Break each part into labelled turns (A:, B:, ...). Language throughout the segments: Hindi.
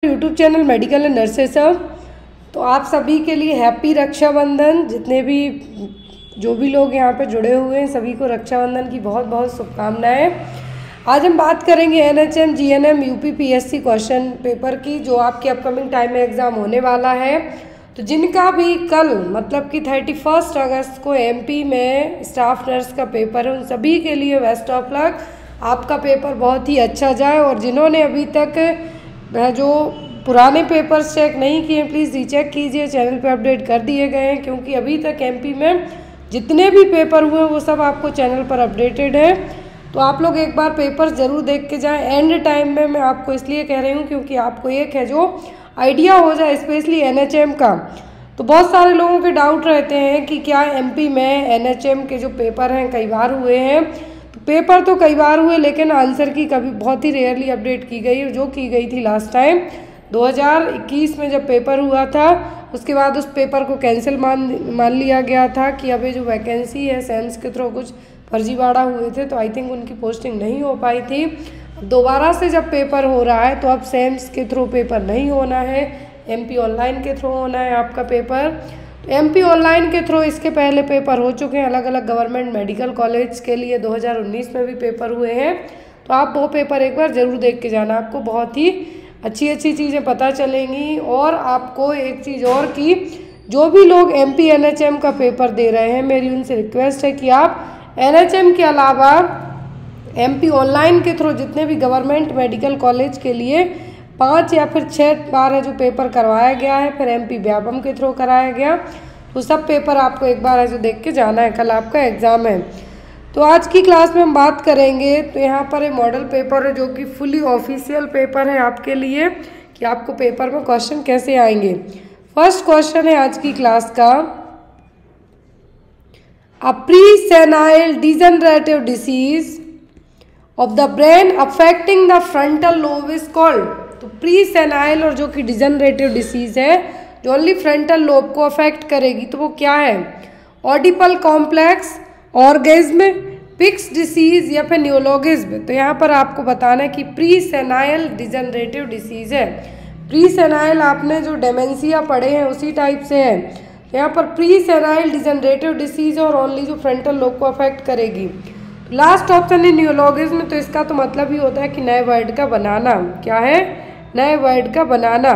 A: YouTube channel medical and nurses. तो आप सभी के लिए हैप्पी रक्षाबंधन। जितने भी जो भी लोग यहाँ पे जुड़े हुए हैं सभी को रक्षाबंधन की बहुत बहुत शुभकामनाएं। आज हम बात करेंगे NHM GNM UP PSC question paper की, जो आपके अपकमिंग टाइम में एग्ज़ाम होने वाला है। तो जिनका भी कल मतलब कि 31 अगस्त को एमपी में स्टाफ नर्स का पेपर है, उन सभी के लिए बेस्ट ऑफ लक। आपका पेपर बहुत ही अच्छा जाए। और जिन्होंने अभी तक जो पुराने पेपर्स चेक नहीं किए प्लीज़ रीचेक कीजिए, चैनल पे अपडेट कर दिए गए हैं, क्योंकि अभी तक एमपी में जितने भी पेपर हुए वो सब आपको चैनल पर अपडेटेड है। तो आप लोग एक बार पेपर्स ज़रूर देख के जाएं। एंड टाइम में मैं आपको इसलिए कह रही हूँ क्योंकि आपको एक है जो आइडिया हो जाए, स्पेशली एनएचएम का। तो बहुत सारे लोगों के डाउट रहते हैं कि क्या एमपी में एनएचएम के जो पेपर हैं कई बार हुए हैं। पेपर तो कई बार हुए लेकिन आंसर की कभी बहुत ही रेयरली अपडेट की गई, जो की गई थी लास्ट टाइम 2021 में जब पेपर हुआ था। उसके बाद उस पेपर को कैंसिल मान लिया गया था कि अभी जो वैकेंसी है सेम्स के थ्रू कुछ फर्जीवाड़ा हुए थे, तो आई थिंक उनकी पोस्टिंग नहीं हो पाई थी। दोबारा से जब पेपर हो रहा है तो अब सेम्स के थ्रू पेपर नहीं होना है, एमपी ऑनलाइन के थ्रू होना है आपका पेपर। तो एमपी ऑनलाइन के थ्रू इसके पहले पेपर हो चुके हैं अलग अलग गवर्नमेंट मेडिकल कॉलेज के लिए। 2019 में भी पेपर हुए हैं, तो आप वो पेपर एक बार ज़रूर देख के जाना। आपको बहुत ही अच्छी चीज़ें पता चलेंगी। और आपको एक चीज़ और कि जो भी लोग एमपी एनएचएम का पेपर दे रहे हैं, मेरी उनसे रिक्वेस्ट है कि आप एनएचएम के अलावा एमपी ऑनलाइन के थ्रू जितने भी गवर्नमेंट मेडिकल कॉलेज के लिए 5 या फिर 6 बार है जो पेपर करवाया गया है, फिर एमपी व्यापम के थ्रू कराया गया, तो सब पेपर आपको एक बार है जो देख के जाना है। कल आपका एग्ज़ाम है। तो आज की क्लास में हम बात करेंगे, तो यहाँ पर एक मॉडल पेपर है जो कि फुली ऑफिशियल पेपर है आपके लिए कि आपको पेपर में क्वेश्चन कैसे आएंगे। फर्स्ट क्वेश्चन है आज की क्लास का, a pre-senile degenerative disease of the brain affecting the frontal lobe is called. तो प्री सेनाइल और जो कि डिजेनरेटिव डिसीज है जो ओनली फ्रंटल लोब को अफेक्ट करेगी, तो वो क्या है? Oedipal complex, orgasm, Pick's disease या फिर न्यूरोलॉगिज्म। तो यहाँ पर आपको बताना है कि प्री सेनाइल डिजेनरेटिव डिसीज है। प्री सेनाइल आपने जो डेमेंशिया पढ़े हैं उसी टाइप से है। तो यहाँ पर प्री सेनाइल डिजेनरेटिव डिसीज और ओनली जो फ्रंटल लोब को अफेक्ट करेगी। लास्ट ऑप्शन है न्यूरोलॉगिज्म। तो इसका तो मतलब ही होता है कि नए वर्ड का बनाना। क्या है? नए वर्ड का बनाना।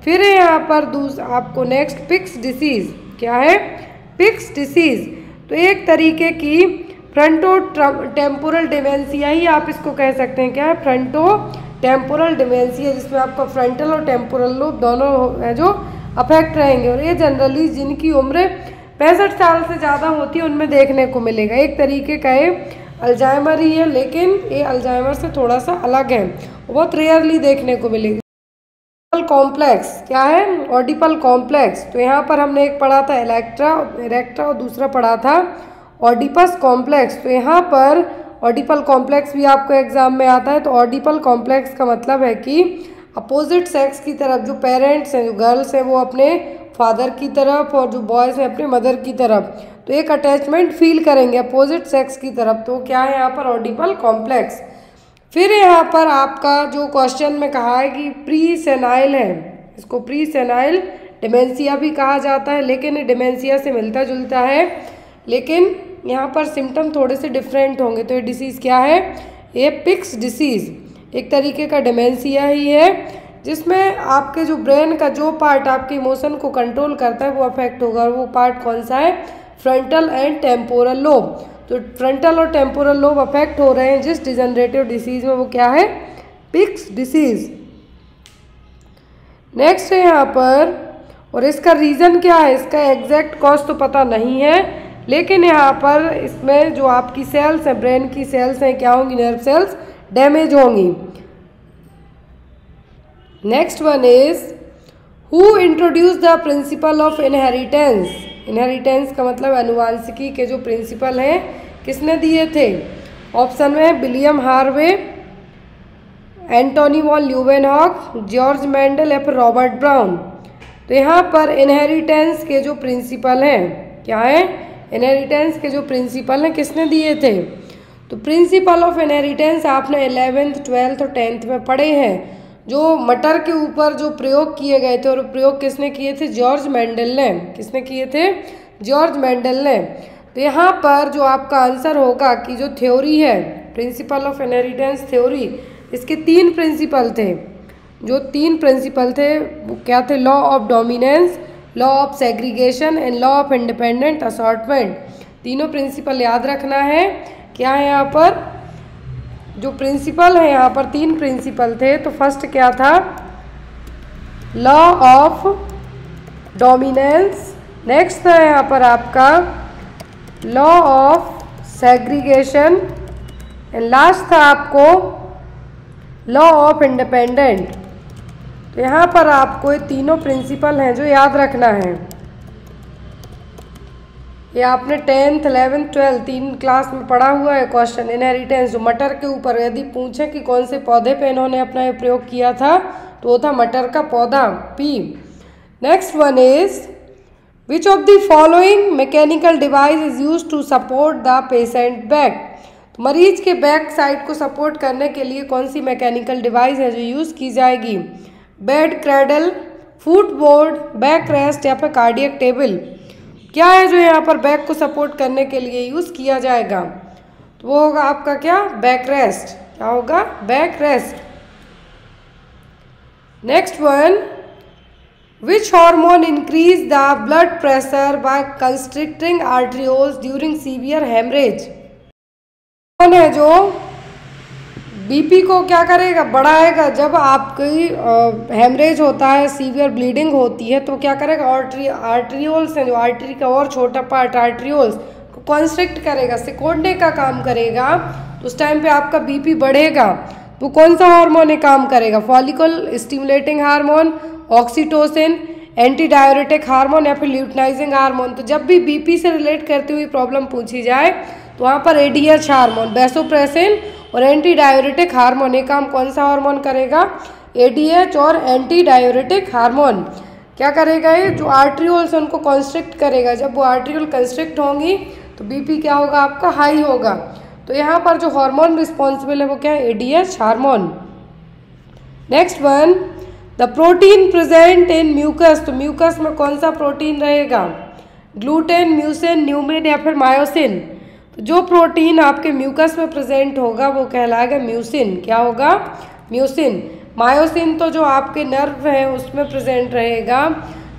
A: फिर है यहाँ पर आपको नेक्स्ट पिक्स डिसीज। क्या है? Pick's disease. तो एक तरीके की फ्रंटो टेम्पोरल डिमेंशिया ही आप इसको कह सकते हैं। क्या है? फ्रंटो टेम्पोरल डिमेंशिया, जिसमें आपका फ्रंटल और टेम्पोरल लोब दोनों है जो अफेक्ट रहेंगे। और ये जनरली जिनकी उम्र 65 साल से ज़्यादा होती है उनमें देखने को मिलेगा। एक तरीके का ये अल्जाइमर ही है, लेकिन ये अल्जाइमर से थोड़ा सा अलग है, बहुत रेयरली देखने को मिलेगी। ऑडिपल कॉम्प्लेक्स। क्या है? Oedipal complex. तो यहाँ पर हमने एक पढ़ा था इरेक्टा और दूसरा पढ़ा था ऑडिपस कॉम्प्लेक्स। तो यहाँ पर ऑडिपल कॉम्प्लेक्स भी आपको एग्जाम में आता है। तो ऑडिपल कॉम्प्लेक्स का मतलब है कि अपोजिट सेक्स की तरफ जो पेरेंट्स हैं, जो गर्ल्स हैं वो अपने फादर की तरफ और जो बॉयज़ हैं अपने मदर की तरफ, तो एक अटैचमेंट फील करेंगे अपोजिट सेक्स की तरफ। तो क्या है यहाँ पर? ऑडिपल कॉम्प्लेक्स। फिर यहाँ पर आपका जो क्वेश्चन में कहा है कि प्री सेनाइल है, इसको प्री सेनाइल डिमेंशिया भी कहा जाता है, लेकिन ये डिमेंशिया से मिलता जुलता है, लेकिन यहाँ पर सिम्टम थोड़े से डिफरेंट होंगे। तो ये डिसीज़ क्या है? ये पिक्स डिसीज़ एक तरीके का डिमेंशिया ही है, जिसमें आपके जो ब्रेन का जो पार्ट आपके इमोशन को कंट्रोल करता है वो अफेक्ट होगा। और वो पार्ट कौन सा है? Frontal and temporal lobe. तो फ्रंटल और टेम्पोरल लोब अफेक्ट हो रहे हैं जिस डिजेनरेटिव डिसीज में, वो क्या है? Pick's disease. नेक्स्ट है यहाँ पर, और इसका रीज़न क्या है? इसका एग्जैक्ट कॉज तो पता नहीं है, लेकिन यहाँ पर इसमें जो आपकी सेल्स हैं, ब्रेन की सेल्स हैं, क्या होंगी? नर्व सेल्स डैमेज होंगी। Next one is who introduce the principle of inheritance. Inheritance का मतलब अनुवांशिकी के जो प्रिंसिपल हैं किसने दिए थे? ऑप्शन में William Harvey, Antony von Leeuwenhoek, George Mendel या फिर रॉबर्ट ब्राउन। तो यहाँ पर इनहेरिटेंस के जो प्रिंसिपल हैं, क्या है? इनहेरिटेंस के जो प्रिंसिपल हैं किसने दिए थे? तो प्रिंसिपल ऑफ इनहेरिटेंस आपने 11th 12th और 10th में पढ़े हैं। जो मटर के ऊपर जो प्रयोग किए गए थे, और प्रयोग किसने किए थे? जॉर्ज मेंडल ने। किसने किए थे? जॉर्ज मेंडल ने। तो यहाँ पर जो आपका आंसर होगा कि जो थ्योरी है प्रिंसिपल ऑफ इनहेरिटेंस थ्योरी, इसके 3 प्रिंसिपल थे। जो 3 प्रिंसिपल थे वो क्या थे? Law of dominance, law of segregation and law of independent assortment. तीनों प्रिंसिपल याद रखना है। क्या है यहाँ पर? जो प्रिंसिपल है यहाँ पर 3 प्रिंसिपल थे। तो फर्स्ट क्या था? Law of dominance. नेक्स्ट था यहाँ पर आपका law of segregation and last था आपको लॉ ऑफ इंडिपेंडेंट। तो यहाँ पर आपको ये तीनों प्रिंसिपल हैं जो याद रखना है। ये आपने 10th 11th 12th 3 क्लास में पढ़ा हुआ है क्वेश्चन। इनहेरिटेंस जो मटर के ऊपर यदि पूछे कि कौन से पौधे पे इन्होंने अपना ये प्रयोग किया था, तो वो था मटर का पौधा, pea. Next one is which of the following mechanical device is use to support the patient back. तो मरीज के बैक साइड को सपोर्ट करने के लिए कौन सी मैकेनिकल डिवाइस है जो यूज़ की जाएगी? Bed, cradle, footboard, back rest या फिर कार्डियक टेबल। क्या है जो यहाँ पर बैक को सपोर्ट करने के लिए यूज़ किया जाएगा? तो वो होगा आपका क्या? Back rest. क्या होगा? Back rest. Next one, which hormone increase the blood pressure by constricting arterioles during severe haemorrhage. कौन है जो बीपी को क्या करेगा? बढ़ाएगा। जब आपकी हेमरेज होता है, सीवियर ब्लीडिंग होती है, तो क्या करेगा? आर्टरियोल्स हैं जो आर्टरी का और छोटा पार्ट आर्टरियोल्स को कॉन्स्ट्रिक्ट करेगा, सिकोड़ने का काम करेगा। तो उस टाइम पे आपका बीपी बढ़ेगा। तो कौन सा हार्मोन ये काम करेगा? Follicle stimulating hormone, oxytocin, anti diuretic hormone या फिर ल्यूटनाइजिंग हार्मोन। तो जब भी बीपी से रिलेट करती हुई प्रॉब्लम पूछी जाए तो वहाँ पर एडीएच हार्मोन, वैसोप्रेसिन और एंटी डायरेटिक हार्मोन, ये काम कौन सा हार्मोन करेगा? एडीएच और एंटी डायरेटिक हार्मोन क्या करेगा? ये जो आर्टरियोल्स उनको कॉन्स्ट्रिक्ट करेगा। जब वो आर्टरियोल कंस्ट्रिक्ट होंगी तो बीपी क्या होगा? आपका हाई होगा। तो यहाँ पर जो हार्मोन रिस्पॉन्सिबल है वो क्या है? ADH hormone. Next one, the protein present in mucus. तो म्यूकस में कौन सा प्रोटीन रहेगा? ग्लूटेन, म्यूसिन, न्यूमिन या फिर मायोसिन। तो जो प्रोटीन आपके म्यूकस में प्रेजेंट होगा वो कहलाएगा म्यूसिन। क्या होगा? म्यूसिन। मायोसिन तो जो आपके नर्व हैं उसमें प्रेजेंट रहेगा।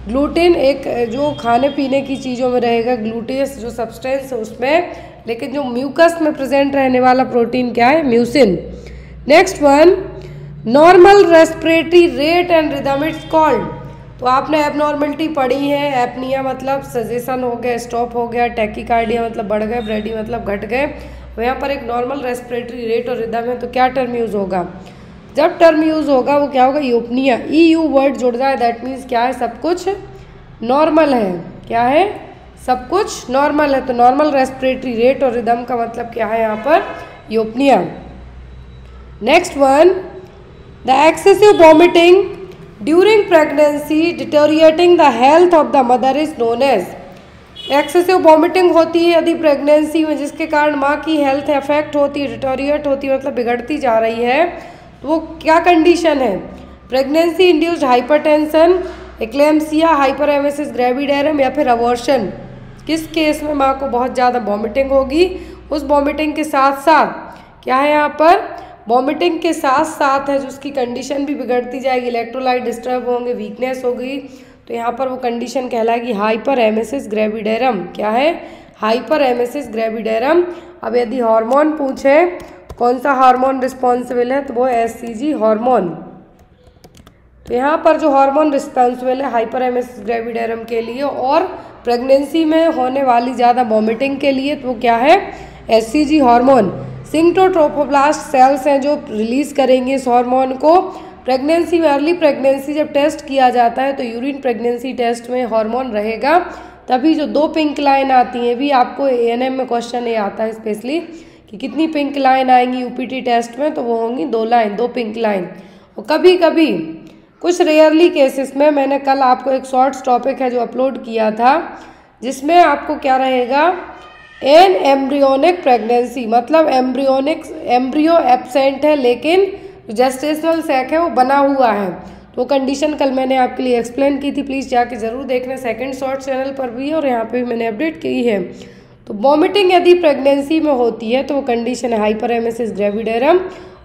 A: ग्लूटेन एक जो खाने पीने की चीज़ों में रहेगा, ग्लूटेस जो सब्सटेंस है उसमें। लेकिन जो म्यूकस में प्रेजेंट रहने वाला प्रोटीन क्या है? Mucin. Next one, normal respiratory rate and rhythm it's called. तो आपने एबनॉर्मलिटी पढ़ी है। एपनिया मतलब सजेशन हो गया, स्टॉप हो गया, टैकीकार्डिया मतलब बढ़ गए, ब्रेडी मतलब घट गए। तो यहाँ पर एक नॉर्मल रेस्पिरेटरी रेट और रिदम है, तो क्या टर्म यूज़ होगा? जब टर्म यूज़ होगा वो क्या होगा? यूपनिया। EU वर्ड जुड़ जाए दैट मीन्स क्या है? सब कुछ नॉर्मल है। क्या है? सब कुछ नॉर्मल है। तो नॉर्मल रेस्पिरेटरी रेट और रिदम का मतलब क्या है यहाँ पर? Eupnoea. Next one, the excessive vomiting during pregnancy deteriorating the health of the mother is known as. Excessive vomiting होती है यदि प्रेगनेंसी में, जिसके कारण माँ की हेल्थ अफेक्ट होती है, डिटोरिएट होती है मतलब बिगड़ती जा रही है। तो वो क्या कंडीशन है? Pregnancy induced hypertension, eclampsia, hyperemesis gravidarum या फिर अबॉर्शन। किस केस में माँ को बहुत ज़्यादा वॉमिटिंग होगी? उस वॉमिटिंग के साथ साथ क्या है यहाँ पर? वॉमिटिंग के साथ साथ है जो उसकी कंडीशन भी बिगड़ती जाएगी, इलेक्ट्रोलाइट डिस्टर्ब होंगे, वीकनेस होगी। तो यहाँ पर वो कंडीशन कहलाएगी हाइपरेमेसिस ग्रेविडेरम। क्या है? हाइपरेमेसिस ग्रेविडेरम। अब यदि हार्मोन पूछे कौन सा हार्मोन रिस्पॉन्सिबल है, तो वो HCG हार्मोन। तो यहाँ पर जो हार्मोन रिस्पॉन्सिबल है हाइपरेमेसिस ग्रेविडेरम के लिए और प्रेगनेंसी में होने वाली ज़्यादा वॉमिटिंग के लिए, तो वो क्या है? HCG hormone. सिंक्टोट्रोफोब्लास्ट सेल्स हैं जो रिलीज़ करेंगे इस हार्मोन को। प्रेगनेंसी में, अर्ली प्रेगनेंसी जब टेस्ट किया जाता है तो यूरिन प्रेगनेंसी टेस्ट में हार्मोन रहेगा। तभी जो 2 पिंक लाइन आती हैं, भी आपको ANM में क्वेश्चन ये आता है स्पेशली कि कितनी पिंक लाइन आएंगी UPT टेस्ट में, तो वो होंगी 2 लाइन, 2 पिंक लाइन। और कभी कभी कुछ रेयरली केसेस में, मैंने कल आपको एक शॉर्ट्स टॉपिक है जो अपलोड किया था, जिसमें आपको क्या रहेगा? एन एम्ब्रियोनिक प्रेगनेंसी, मतलब एम्ब्रियो एब्सेंट है लेकिन जो जेस्टेशनल सैक है वो बना हुआ है। तो कंडीशन कल मैंने आपके लिए एक्सप्लेन की थी, प्लीज़ जाके ज़रूर देखना, सेकंड शॉर्ट चैनल पर भी है और यहाँ पे भी मैंने अपडेट की है। तो वॉमिटिंग यदि प्रेगनेंसी में होती है तो वो कंडीशन है हाइपरेमेसिस ग्रेविडेरम,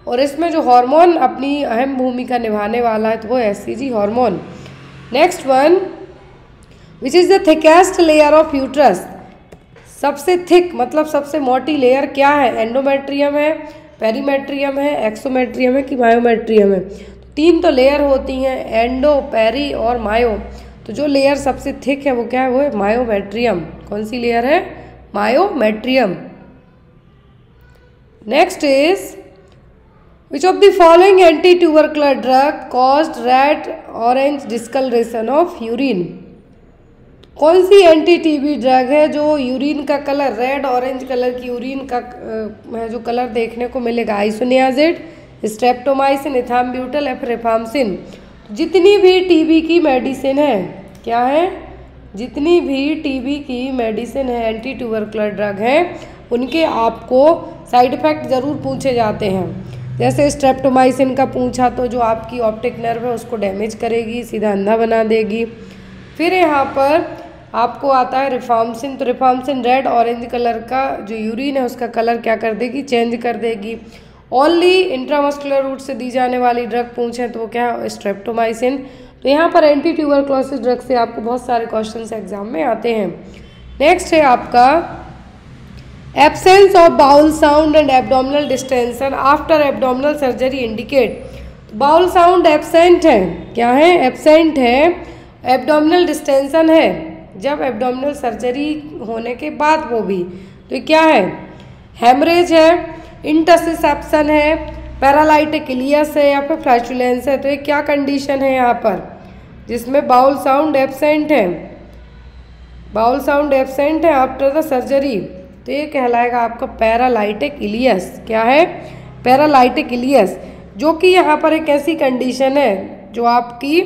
A: और इसमें जो हार्मोन अपनी अहम भूमिका निभाने वाला है तो वो HCG hormone. Next one, which is the thickest layer of uterus. सबसे थिक मतलब सबसे मोटी लेयर क्या है? एंडोमेट्रियम है, पेरीमेट्रियम है, एक्सोमेट्रियम है कि मायोमेट्रियम है? तो 3 तो लेयर होती हैं, एंडो, पेरी और मायो। तो जो लेयर सबसे थिक है वो क्या है? वो है मायोमेट्रियम। कौन सी लेयर है? Myometrium. Next is, which of the following anti tubercular drug caused red orange discolouration of urine. कौन सी एंटी टीबी ड्रग है जो यूरिन का कलर रेड ऑरेंज कलर की यूरिन का जो कलर देखने को मिलेगा? आइसोनियाजिड, स्ट्रेप्टोमाइसिन, इथाम्ब्यूटल या फिर रिफाम्सिन। जितनी भी टीबी की मेडिसिन है, क्या है? जितनी भी टीबी की मेडिसिन है, एंटी ट्यूबरकुलर ड्रग है, उनके आपको साइड इफ़ेक्ट ज़रूर पूछे जाते हैं। जैसे स्ट्रेप्टोमाइसिन का पूछा तो जो आपकी ऑप्टिक नर्व है उसको डैमेज करेगी, सीधा अंधा बना देगी। फिर यहाँ पर आपको आता है रिफाम्सिन। तो रिफाम्सिन रेड ऑरेंज कलर का जो यूरिन है उसका कलर क्या कर देगी? चेंज कर देगी। ओनली इंट्रामस्कुलर रूट से दी जाने वाली ड्रग पूछें तो वो क्या है? स्ट्रेप्टोमाइसिन। तो यहाँ पर एंटी ट्यूबरकुलोसिस ड्रग से आपको बहुत सारे क्वेश्चन एग्जाम में आते हैं। नेक्स्ट है आपका absence of bowel sound and abdominal distension after abdominal surgery indicate. Bowel sound absent है, क्या है? एब्सेंट है। एब्डोमिनल डिस्टेंशन है जब एब्डोमिनल सर्जरी होने के बाद, वो भी। तो ये क्या है? हेमरेज है, इंटरसिसेप्शन है, पैरालाइटिक इलियस है या फिर फ्लैचुलेंस है। तो ये क्या कंडीशन है यहाँ पर जिसमें बाउल साउंड एब्सेंट है? बाउल साउंड एब्सेंट है आफ्टर द सर्जरी, तो ये कहलाएगा आपका पैरालाइटिक इलियस। क्या है? पैरालाइटिक इलियस, जो कि यहाँ पर एक ऐसी कंडीशन है जो आपकी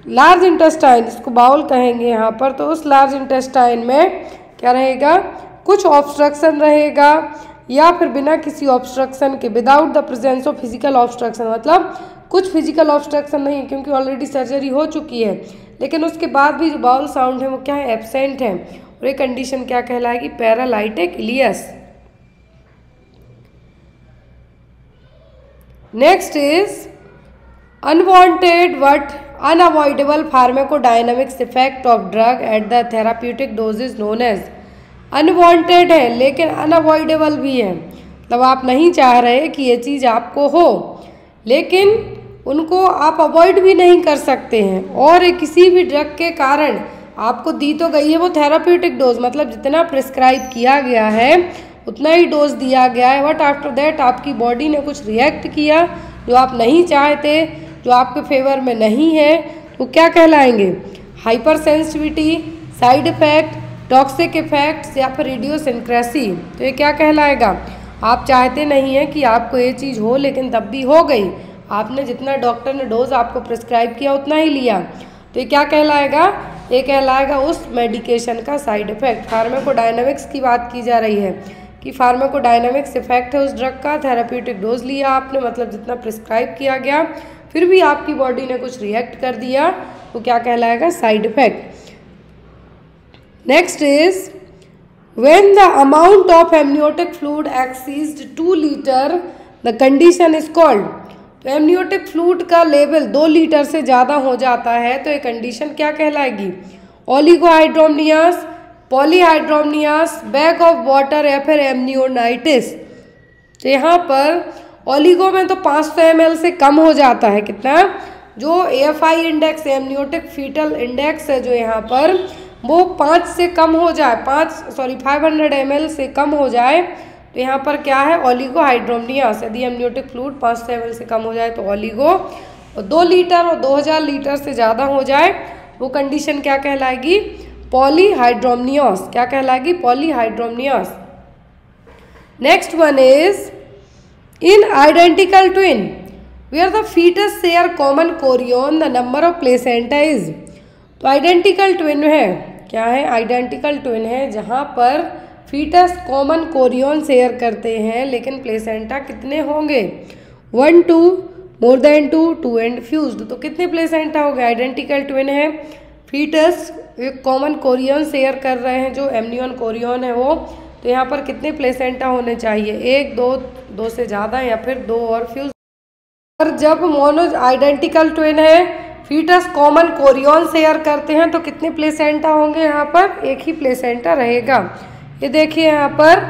A: लार्ज इंटेस्टाइन, इसको बाउल कहेंगे यहाँ पर, तो उस लार्ज इंटेस्टाइन में क्या रहेगा? कुछ ऑब्स्ट्रक्शन रहेगा या फिर बिना किसी ऑब्स्ट्रक्शन के, without the presence of physical obstruction, मतलब कुछ फिजिकल ऑब्स्ट्रक्शन नहीं क्योंकि ऑलरेडी सर्जरी हो चुकी है, लेकिन उसके बाद भी जो बाउल साउंड है वो क्या है? एब्सेंट है। और ये कंडीशन क्या कहलाएगी? Paralytic ileus. Next is unwanted but unavoidable pharmacodynamics effect of drug at the therapeutic dosages known as. Unwanted है लेकिन अनअवॉइडेबल भी है, मतलब आप नहीं चाह रहे कि ये चीज़ आपको हो, लेकिन उनको आप अवॉइड भी नहीं कर सकते हैं। और किसी भी ड्रग के कारण आपको दी तो गई है वो थेराप्यूटिक डोज, मतलब जितना प्रिस्क्राइब किया गया है उतना ही डोज दिया गया है, बट आफ्टर दैट आपकी बॉडी ने कुछ रिएक्ट किया जो आप नहीं चाहते, जो आपके फेवर में नहीं है, तो क्या कहलाएंगे? Hypersensitivity, side effect, toxic effects या फिर इडियोसिंक्रेसी। तो ये क्या कहलाएगा? आप चाहते नहीं हैं कि आपको ये चीज़ हो, लेकिन तब भी हो गई, आपने जितना डॉक्टर ने डोज आपको प्रिस्क्राइब किया उतना ही लिया, तो ये क्या कहलाएगा? ये कहलाएगा उस मेडिकेशन का साइड इफेक्ट। फार्माकोडायनामिक्स की बात की जा रही है कि फार्माकोडायनामिक्स इफेक्ट है उस ड्रग का, थेराप्यूटिक डोज लिया आपने, मतलब जितना प्रिस्क्राइब किया गया, फिर भी आपकी बॉडी ने कुछ रिएक्ट कर दिया, तो क्या कहलाएगा? Side effect. Next is when the amount of amniotic fluid exceeds 2 litre the condition is called. तो एमनियोटिक फ्लूइड का लेवल 2 लीटर से ज़्यादा हो जाता है तो ये कंडीशन क्या कहलाएगी? ओलिगोहाइड्रोमनियास, पॉलीहाइड्रोमनियास, बैग ऑफ वाटर या फिर एमनियोनाइटिस। तो यहाँ पर ओलिगो में तो 500 ml से कम हो जाता है, कितना? जो AFI index, amniotic fetal index है जो यहाँ पर, वो 5 से कम हो जाए, 500 ml से कम हो जाए, तो यहाँ पर क्या है? ओलिगोहाइड्रोमनियास। यदि एमनियोटिक फ्लूइड 500 ml से कम हो जाए तो ओलिगो, और 2 लीटर और 2000 लीटर से ज़्यादा हो जाए वो कंडीशन क्या कहलाएगी? पॉलीहाइड्रोमनियास। क्या कहलाएगी? Polyhydramnios. Next one is in identical twin where the foetus share common chorion the number of placenta is. तो आइडेंटिकल ट्विन है, क्या है? आइडेंटिकल ट्विन है जहाँ पर फीटस कॉमन कोरियन शेयर करते हैं, लेकिन प्लेसेंटा कितने होंगे? 1 2, मोर देन 2, 2 एंड फ्यूज्ड। तो कितने प्लेसेंटा हो गए? आइडेंटिकल ट्विन है, फीटस एक कॉमन कोरियन शेयर कर रहे हैं जो एमनियन कोरियन है वो। तो यहाँ पर कितने प्लेसेंटा होने चाहिए? 1 2, 2 से ज़्यादा या फिर 2 और फ्यूज। और जब मोनो आइडेंटिकल ट्विन है, फीटस कॉमन कोरियन शेयर करते हैं तो कितने प्लेसेंटा होंगे? यहाँ पर एक ही प्लेसेंटा रहेगा। ये देखिए यहाँ पर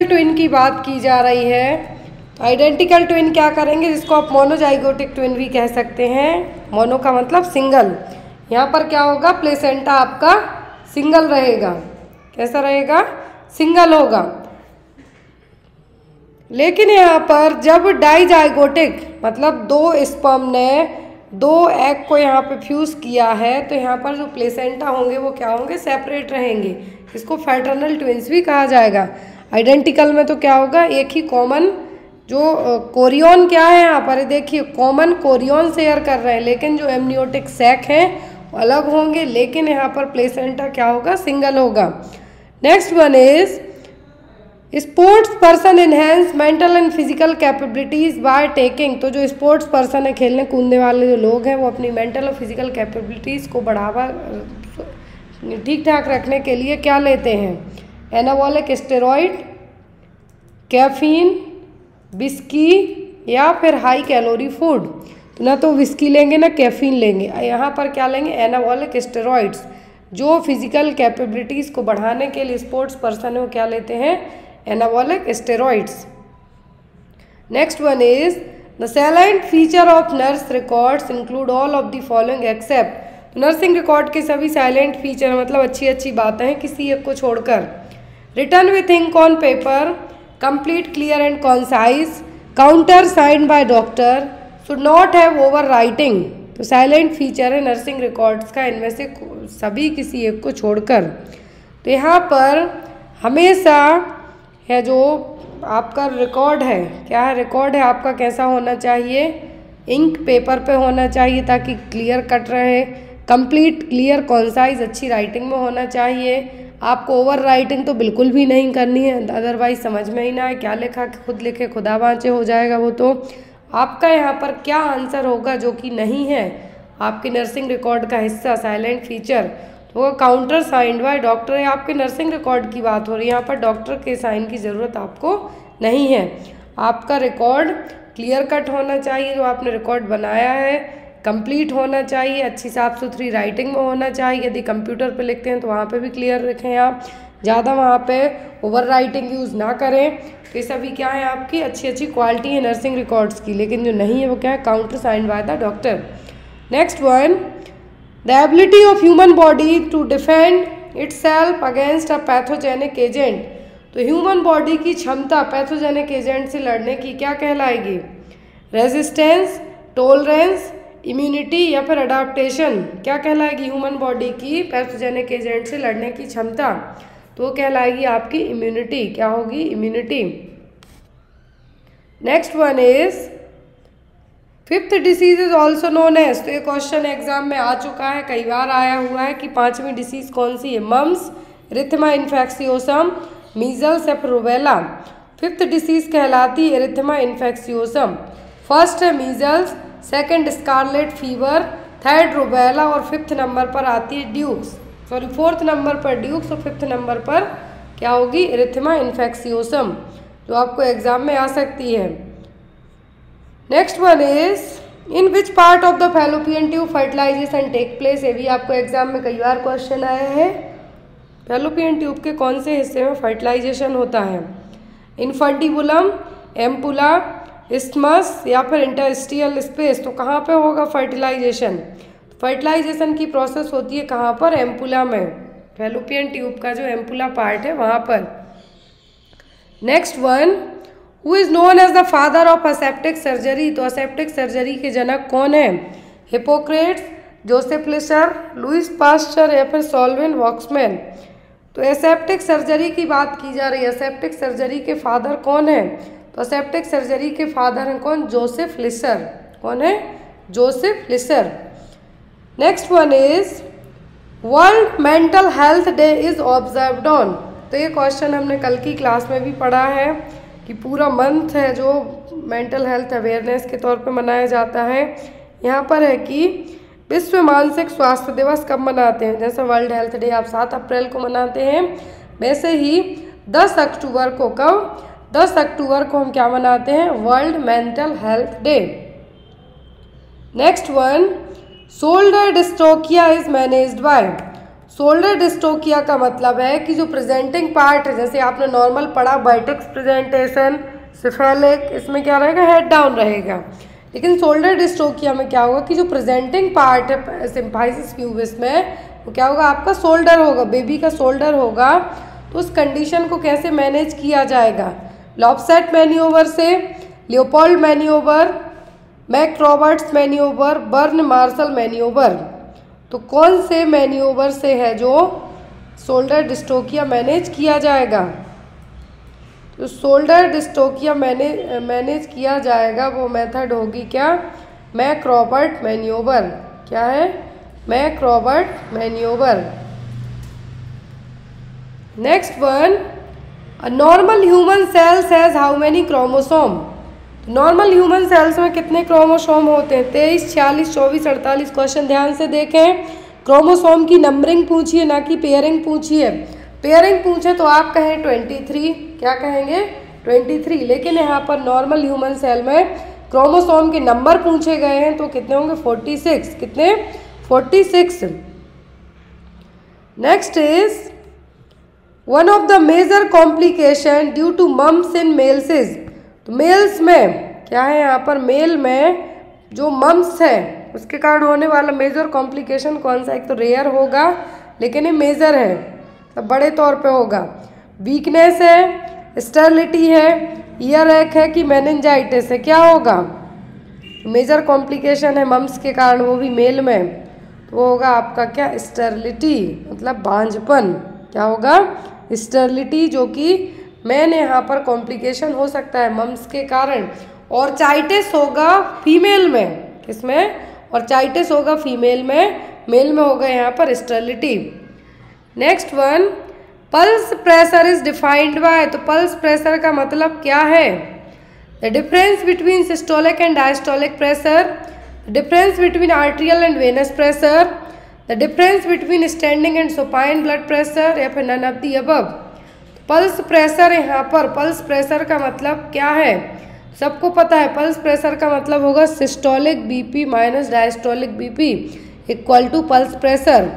A: ट्विन की बात की जा रही है। आइडेंटिकल ट्विन क्या करेंगे, जिसको आप मोनोजाइगोटिक ट्विन भी कह सकते हैं। मोनो का मतलब सिंगल। यहाँ पर क्या होगा? प्लेसेंटा आपका सिंगल रहेगा। कैसा रहेगा? सिंगल होगा। लेकिन यहाँ पर जब डाइजाइगोटिक मतलब 2 स्पर्म ने 2 एग को यहाँ पे फ्यूज किया है तो यहाँ पर जो प्लेसेंटा होंगे वो क्या होंगे? सेपरेट रहेंगे। इसको फ्रेटर्नल ट्विन्स भी कहा जाएगा। आइडेंटिकल में तो क्या होगा? एक ही कॉमन जो कोरियन क्या है यहाँ पर देखिए, कॉमन कोरियन शेयर कर रहे हैं, लेकिन जो एमनियोटिक सैक हैं वो अलग होंगे, लेकिन यहाँ पर प्लेसेंटा क्या होगा? सिंगल होगा। Next one is sports person enhance mental and physical capabilities by taking. तो जो स्पोर्ट्स पर्सन है, खेलने कूदने वाले जो लोग हैं, वो अपनी मेंटल और फिजिकल कैपेबिलिटीज को बढ़ावा ठीक ठाक रखने के लिए क्या लेते हैं? एनाबॉलिक स्टेरॉइड, कैफीन, विस्की या फिर हाई कैलोरी फूड। तो ना तो विस्की लेंगे ना कैफीन लेंगे। यहाँ पर क्या लेंगे? Anabolic steroids. जो फिजिकल कैपेबिलिटीज़ को बढ़ाने के लिए स्पोर्ट्स पर्सन है वो क्या लेते हैं? Anabolic steroids. Next one is the salient feature of nurse records include all of the following except. तो नर्सिंग रिकॉर्ड के सभी साइलेंट फीचर मतलब अच्छी अच्छी बातें हैं किसी एक को छोड़कर। Return with ink on paper, complete, clear and concise, counter signed by doctor, should not have overwriting. तो साइलेंट फीचर है नर्सिंग रिकॉर्ड्स का, इनमें से सभी किसी एक को छोड़कर। तो यहाँ पर हमेशा है जो आपका रिकॉर्ड है, क्या है? रिकॉर्ड है आपका कैसा होना चाहिए? इंक पेपर पे होना चाहिए ताकि क्लियर कट रहे, कंप्लीट, क्लियर, कॉन्साइज, अच्छी राइटिंग में होना चाहिए। आपको ओवर राइटिंग तो बिल्कुल भी नहीं करनी है, अदरवाइज समझ में ही ना आए क्या लिखा, खुद लिखे खुदा बाँचे हो जाएगा वो। तो आपका यहाँ पर क्या आंसर होगा जो कि नहीं है आपकी नर्सिंग रिकॉर्ड का हिस्सा साइलेंट फीचर? तो काउंटर साइंड बाय डॉक्टर है। आपके नर्सिंग रिकॉर्ड की बात हो रही है, यहाँ पर डॉक्टर के साइन की ज़रूरत आपको नहीं है। आपका रिकॉर्ड क्लियर कट होना चाहिए, जो आपने रिकॉर्ड बनाया है कंप्लीट होना चाहिए, अच्छी साफ़ सुथरी राइटिंग में होना चाहिए। यदि कंप्यूटर पे लिखते हैं तो वहाँ पे भी क्लियर लिखें आप, ज़्यादा वहाँ पे ओवर राइटिंग यूज़ ना करें। तो ये सभी क्या है? आपकी अच्छी अच्छी क्वालिटी है नर्सिंग रिकॉर्ड्स की। लेकिन जो नहीं है वो क्या है? Counter signed by the doctor. Next one, the ability of human body to defend itself against a pathogenic agent. तो ह्यूमन बॉडी की क्षमता पैथोजेनिक एजेंट से लड़ने की क्या कहलाएगी? रेजिस्टेंस, टॉलरेंस, इम्यूनिटी या फिर अडाप्टेशन। क्या कहलाएगी ह्यूमन बॉडी की पैथोजेनिक एजेंट से लड़ने की क्षमता? तो वो कहलाएगी आपकी इम्यूनिटी। क्या होगी? Immunity. Next one is fifth disease is also known as. तो ये क्वेश्चन एग्जाम में आ चुका है, कई बार आया हुआ है कि 5वीं डिसीज कौन सी है? मम्स, इरिथेमा इन्फेक्शियोसम, मीजल्स या फिर रूबेला। फिफ्थ डिसीज कहलाती है इरिथेमा इन्फेक्शियोसम। फर्स्ट है measles, second scarlet fever, third rubella और फिफ्थ नंबर पर आती है ड्यूक्स। सॉरी, फोर्थ नंबर पर ड्यूक्स और फिफ्थ नंबर पर क्या होगी? इरिथेमा इन्फेक्शियोसम, जो आपको एग्जाम में आ सकती है। Next one is in which part of the fallopian tube fertilisation take place. ये भी आपको एग्जाम में कई बार क्वेश्चन आया है। फैलोपियन ट्यूब के कौन से हिस्से में फर्टिलाइजेशन होता है? इनफंटिबुलम, एम्पुला, इस्मस या फिर इंटरस्टिशियल स्पेस। तो कहाँ पे होगा फर्टिलाइजेशन? फर्टिलाइजेशन की प्रोसेस होती है कहाँ पर? एम्पुला में। फैलोपियन ट्यूब का जो एम्पुला पार्ट है वहाँ पर। Next one, who is known as the father of aseptic surgery. तो असेप्टिक सर्जरी के जनक कौन है? Hippocrates, Joseph Lister, Louis Pasteur या फिर सॉल्विन वॉक्समैन। तो एसेप्टिक सर्जरी की बात की जा रही है। एसेप्टिक सर्जरी के फादर कौन है? तो असेप्टिक सर्जरी के फादर हैं कौन? Joseph Lister. कौन है? Joseph Lister. Next one is world mental health day is observed on. तो ये क्वेश्चन हमने कल की क्लास में भी पढ़ा है कि पूरा मंथ है जो मेंटल हेल्थ अवेयरनेस के तौर पे मनाया जाता है। यहाँ पर है कि विश्व मानसिक स्वास्थ्य दिवस कब मनाते हैं। जैसे वर्ल्ड हेल्थ डे आप 7 अप्रैल को मनाते हैं, वैसे ही 10 अक्टूबर को कब 10 अक्टूबर को हम क्या मनाते हैं, world mental health day. Next one, shoulder dystrophia is managed by. Shoulder dystrophia का मतलब है कि जो प्रेजेंटिंग पार्ट है, जैसे आपने नॉर्मल पढ़ा वर्टेक्स प्रेजेंटेशन, सिफेलिक, इसमें क्या रहेगा, हेड डाउन रहेगा। लेकिन शोल्डर डिस्ट्रोफिया में क्या होगा कि जो प्रेजेंटिंग पार्ट है सिम्फाइसिस प्यूबिस में, वो क्या होगा, आपका शोल्डर होगा, बेबी का शोल्डर होगा। तो उस कंडीशन को कैसे मैनेज किया जाएगा, लॉपसेट मैन्यूवर से, Leopold manoeuvre, McRoberts manoeuvre, Burns Marshall manoeuvre. तो कौन से मैन्यूवर से है जो शोल्डर डिस्ट्रोफिया मैनेज किया जाएगा। तो शोल्डर डिस्ट्रोफिया मैनेज किया जाएगा, वो मेथड होगी क्या, मैक रॉबर्ट मैन्यूवर। क्या है, Mac Robert manoeuvre. Next one, a normal human cells has how many chromosome. Normal human cells में कितने क्रोमोसोम होते हैं, 23, 46, 24, 48। क्वेश्चन ध्यान से देखें, क्रोमोसोम की नंबरिंग पूछिए ना कि पेयरिंग पूछिए। पेयरिंग पूछे तो आप कहें 23, क्या कहेंगे 23। लेकिन यहाँ पर नॉर्मल ह्यूमन सेल में क्रोमोसोम के नंबर पूछे गए हैं तो कितने होंगे, 46। कितने, 46। Next is one of the major complication due to mumps in males is. तो मेल्स में क्या है, यहाँ पर मेल में जो मम्स है उसके कारण होने वाला मेजर कॉम्प्लिकेशन कौन सा, एक तो रेयर होगा लेकिन ये मेजर है, तो बड़े तौर पे होगा। वीकनेस है, स्टेरिलिटी है, ईयर एक है कि मेनिंजाइटिस है, क्या होगा, मेजर कॉम्प्लिकेशन है मम्स के कारण, वो भी मेल में, तो वो होगा आपका क्या, स्टेरिलिटी, मतलब बांझपन। क्या होगा, स्टेरिलिटी, जो कि मैन यहाँ पर कॉम्प्लिकेशन हो सकता है मम्स के कारण। और चाइटिस होगा फीमेल में, किसमें, और चाइटिस होगा फीमेल में, मेल में होगा यहाँ पर sterility. Next one, pulse pressure is defined by. तो पल्स प्रेशर का मतलब क्या है, the difference between systolic and diastolic pressure, the difference between arterial and venous pressure, the difference between standing and supine blood pressure, या फिर none of the above. Pulse pressure, यहाँ पर पल्स प्रेशर का मतलब क्या है, सबको पता है पल्स प्रेशर का मतलब होगा systolic BP minus diastolic BP equal to pulse pressure,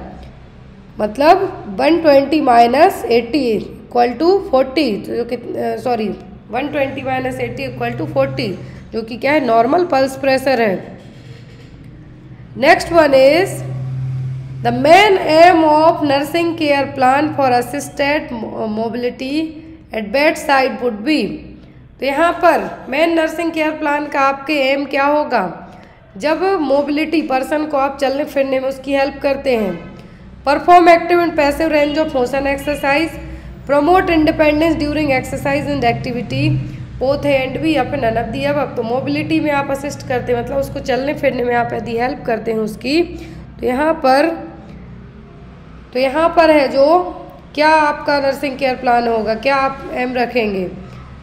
A: मतलब 120 माइनस 80 इक्वल टू 40, जो कि 120 माइनस 80 इक्वल टू 40, जो कि क्या है, नॉर्मल पल्स प्रेशर है। Next one is the main aim of nursing care plan for assisted mobility at bed side would be. तो यहाँ पर मेन नर्सिंग केयर प्लान का आपके एम क्या होगा, जब मोबिलिटी पर्सन को आप चलने फिरने में उसकी हेल्प करते हैं, perform active and passive range of motion exercise, promote independence during exercise and activity, both A and B, या फिर नन ऑफ दी अबव। तो मोबिलिटी में आप असिस्ट करते हैं, मतलब उसको चलने फिरने में आप यदि हेल्प करते हैं उसकी, तो यहाँ पर है जो क्या आपका नर्सिंग केयर प्लान होगा, क्या आप एम रखेंगे।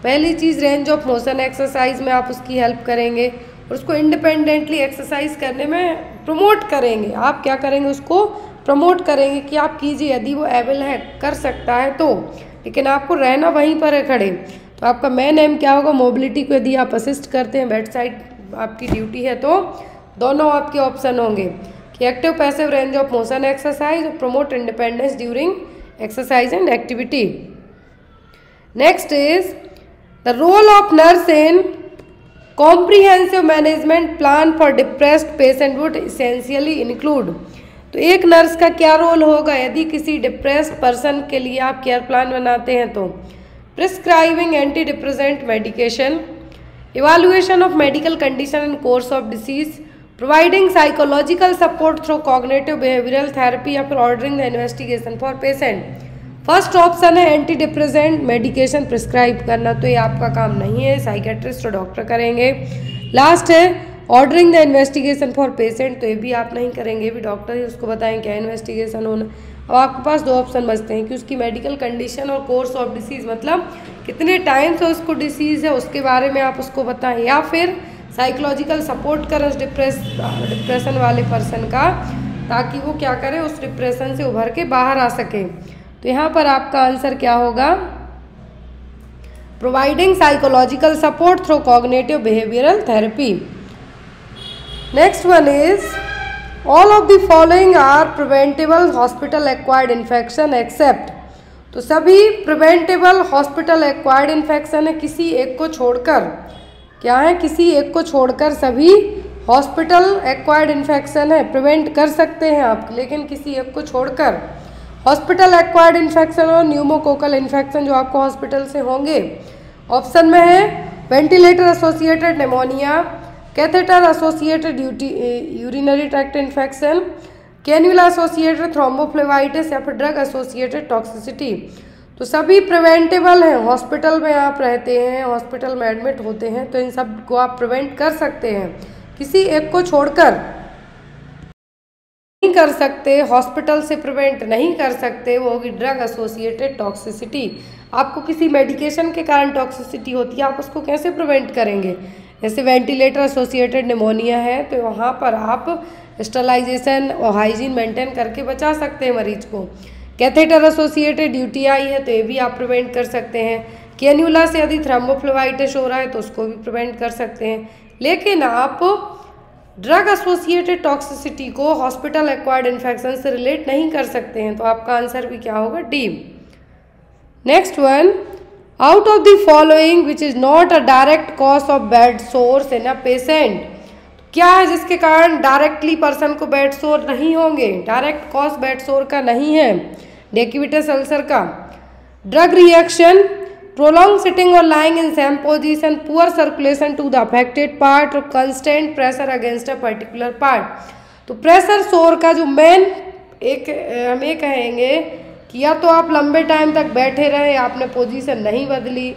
A: पहली चीज़, रेंज ऑफ मोशन एक्सरसाइज में आप उसकी हेल्प करेंगे और उसको इंडिपेंडेंटली एक्सरसाइज करने में प्रमोट करेंगे। आप क्या करेंगे, उसको प्रमोट करेंगे कि आप कीजिए, यदि वो एबल है, कर सकता है तो, लेकिन आपको रहना वहीं पर है खड़े। तो आपका मेन एम क्या होगा, मोबिलिटी को यदि आप असिस्ट करते हैं, बेड साइड आपकी ड्यूटी है, तो दोनों आपके ऑप्शन होंगे कि active passive range of motion exercise और promote independence during exercise and activity. Next is the role of nurse in comprehensive management plan for depressed patient would essentially include. तो एक नर्स का क्या रोल होगा यदि किसी डिप्रेस्ड पर्सन के लिए आप केयर प्लान बनाते हैं, तो prescribing anti depressant medication, evaluation of medical condition and course of disease, providing psychological support through cognitive behavioural therapy, या फिर ordering the investigation for patient. First option है एंटी डिप्रेसेंट मेडिकेशन प्रिस्क्राइब करना, तो ये आपका काम नहीं है, साइकेट्रिस्ट और डॉक्टर करेंगे। लास्ट है ordering the investigation for patient, तो ये भी आप नहीं करेंगे, ये भी डॉक्टर ही उसको बताएं क्या इन्वेस्टिगेशन होना। अब आपके पास दो ऑप्शन बचते हैं कि उसकी मेडिकल कंडीशन और कोर्स ऑफ डिसीज़, मतलब कितने टाइम से उसको डिसीज़ है उसके बारे में आप उसको बताएं, या फिर साइकोलॉजिकल सपोर्ट करें उस डिप्रेशन वाले पर्सन का, ताकि वो क्या करे, उस डिप्रेशन से उभर के बाहर आ सके। तो यहाँ पर आपका आंसर क्या होगा, providing psychological support through cognitive behavioural therapy. Next one is all of the following are preventable hospital acquired infection except, तो सभी प्रिवेंटेबल हॉस्पिटल एक्वायर्ड इन्फेक्शन है, किसी एक को छोड़कर, क्या है, किसी एक को छोड़कर सभी हॉस्पिटल एक्वायर्ड इन्फेक्शन है, प्रिवेंट कर सकते हैं आप, लेकिन किसी एक को छोड़कर। हॉस्पिटल एक्वायर्ड इन्फेक्शन और न्यूमोकोकल इन्फेक्शन जो आपको हॉस्पिटल से होंगे, ऑप्शन में है ventilator associated pneumonia, catheter associated urinary tract infection, cannula associated thrombophlebitis, या फिर ड्रग एसोसिएटेड टॉक्सिसिटी। तो सभी प्रिवेंटेबल हैं, हॉस्पिटल में आप रहते हैं, हॉस्पिटल में एडमिट होते हैं, तो इन सब को आप प्रिवेंट कर सकते हैं, किसी एक को छोड़कर नहीं कर सकते, हॉस्पिटल से प्रिवेंट नहीं कर सकते, वो होगी ड्रग एसोसिएटेड टॉक्सिसिटी। आपको किसी मेडिकेशन के कारण टॉक्सिसिटी होती है, आप उसको कैसे प्रिवेंट करेंगे, जैसे वेंटिलेटर एसोसिएटेड निमोनिया है, तो वहाँ पर आप स्टरलाइजेशन और हाइजीन मेंटेन करके बचा सकते हैं मरीज को। कैथेटर एसोसिएटेड यूटीआई है, तो ये भी आप प्रिवेंट कर सकते हैं। कैन्युला से यदि थ्रोम्बोफ्लेवाइटिस हो रहा है तो उसको भी प्रिवेंट कर सकते हैं, लेकिन आप ड्रग एसोसिएटेड टॉक्सिसिटी को हॉस्पिटल एक्वायर्ड इन्फेक्शन से रिलेट नहीं कर सकते हैं, तो आपका आंसर भी क्या होगा, D. Next one, out of the following which is not a direct cause of bed source in a patient, क्या है जिसके कारण डायरेक्टली पर्सन को बेड सोर नहीं होंगे, डायरेक्ट कॉज बेड सोर का नहीं है, डेक्यूबिटस अल्सर का। Drug reaction, prolonged sitting or lying in same position, poor circulation to the affected part और constant pressure against a particular part। तो प्रेशर सोर का जो मेन एक हम ये कहेंगे कि या तो आप लंबे टाइम तक बैठे रहे, आपने पोजीशन नहीं बदली,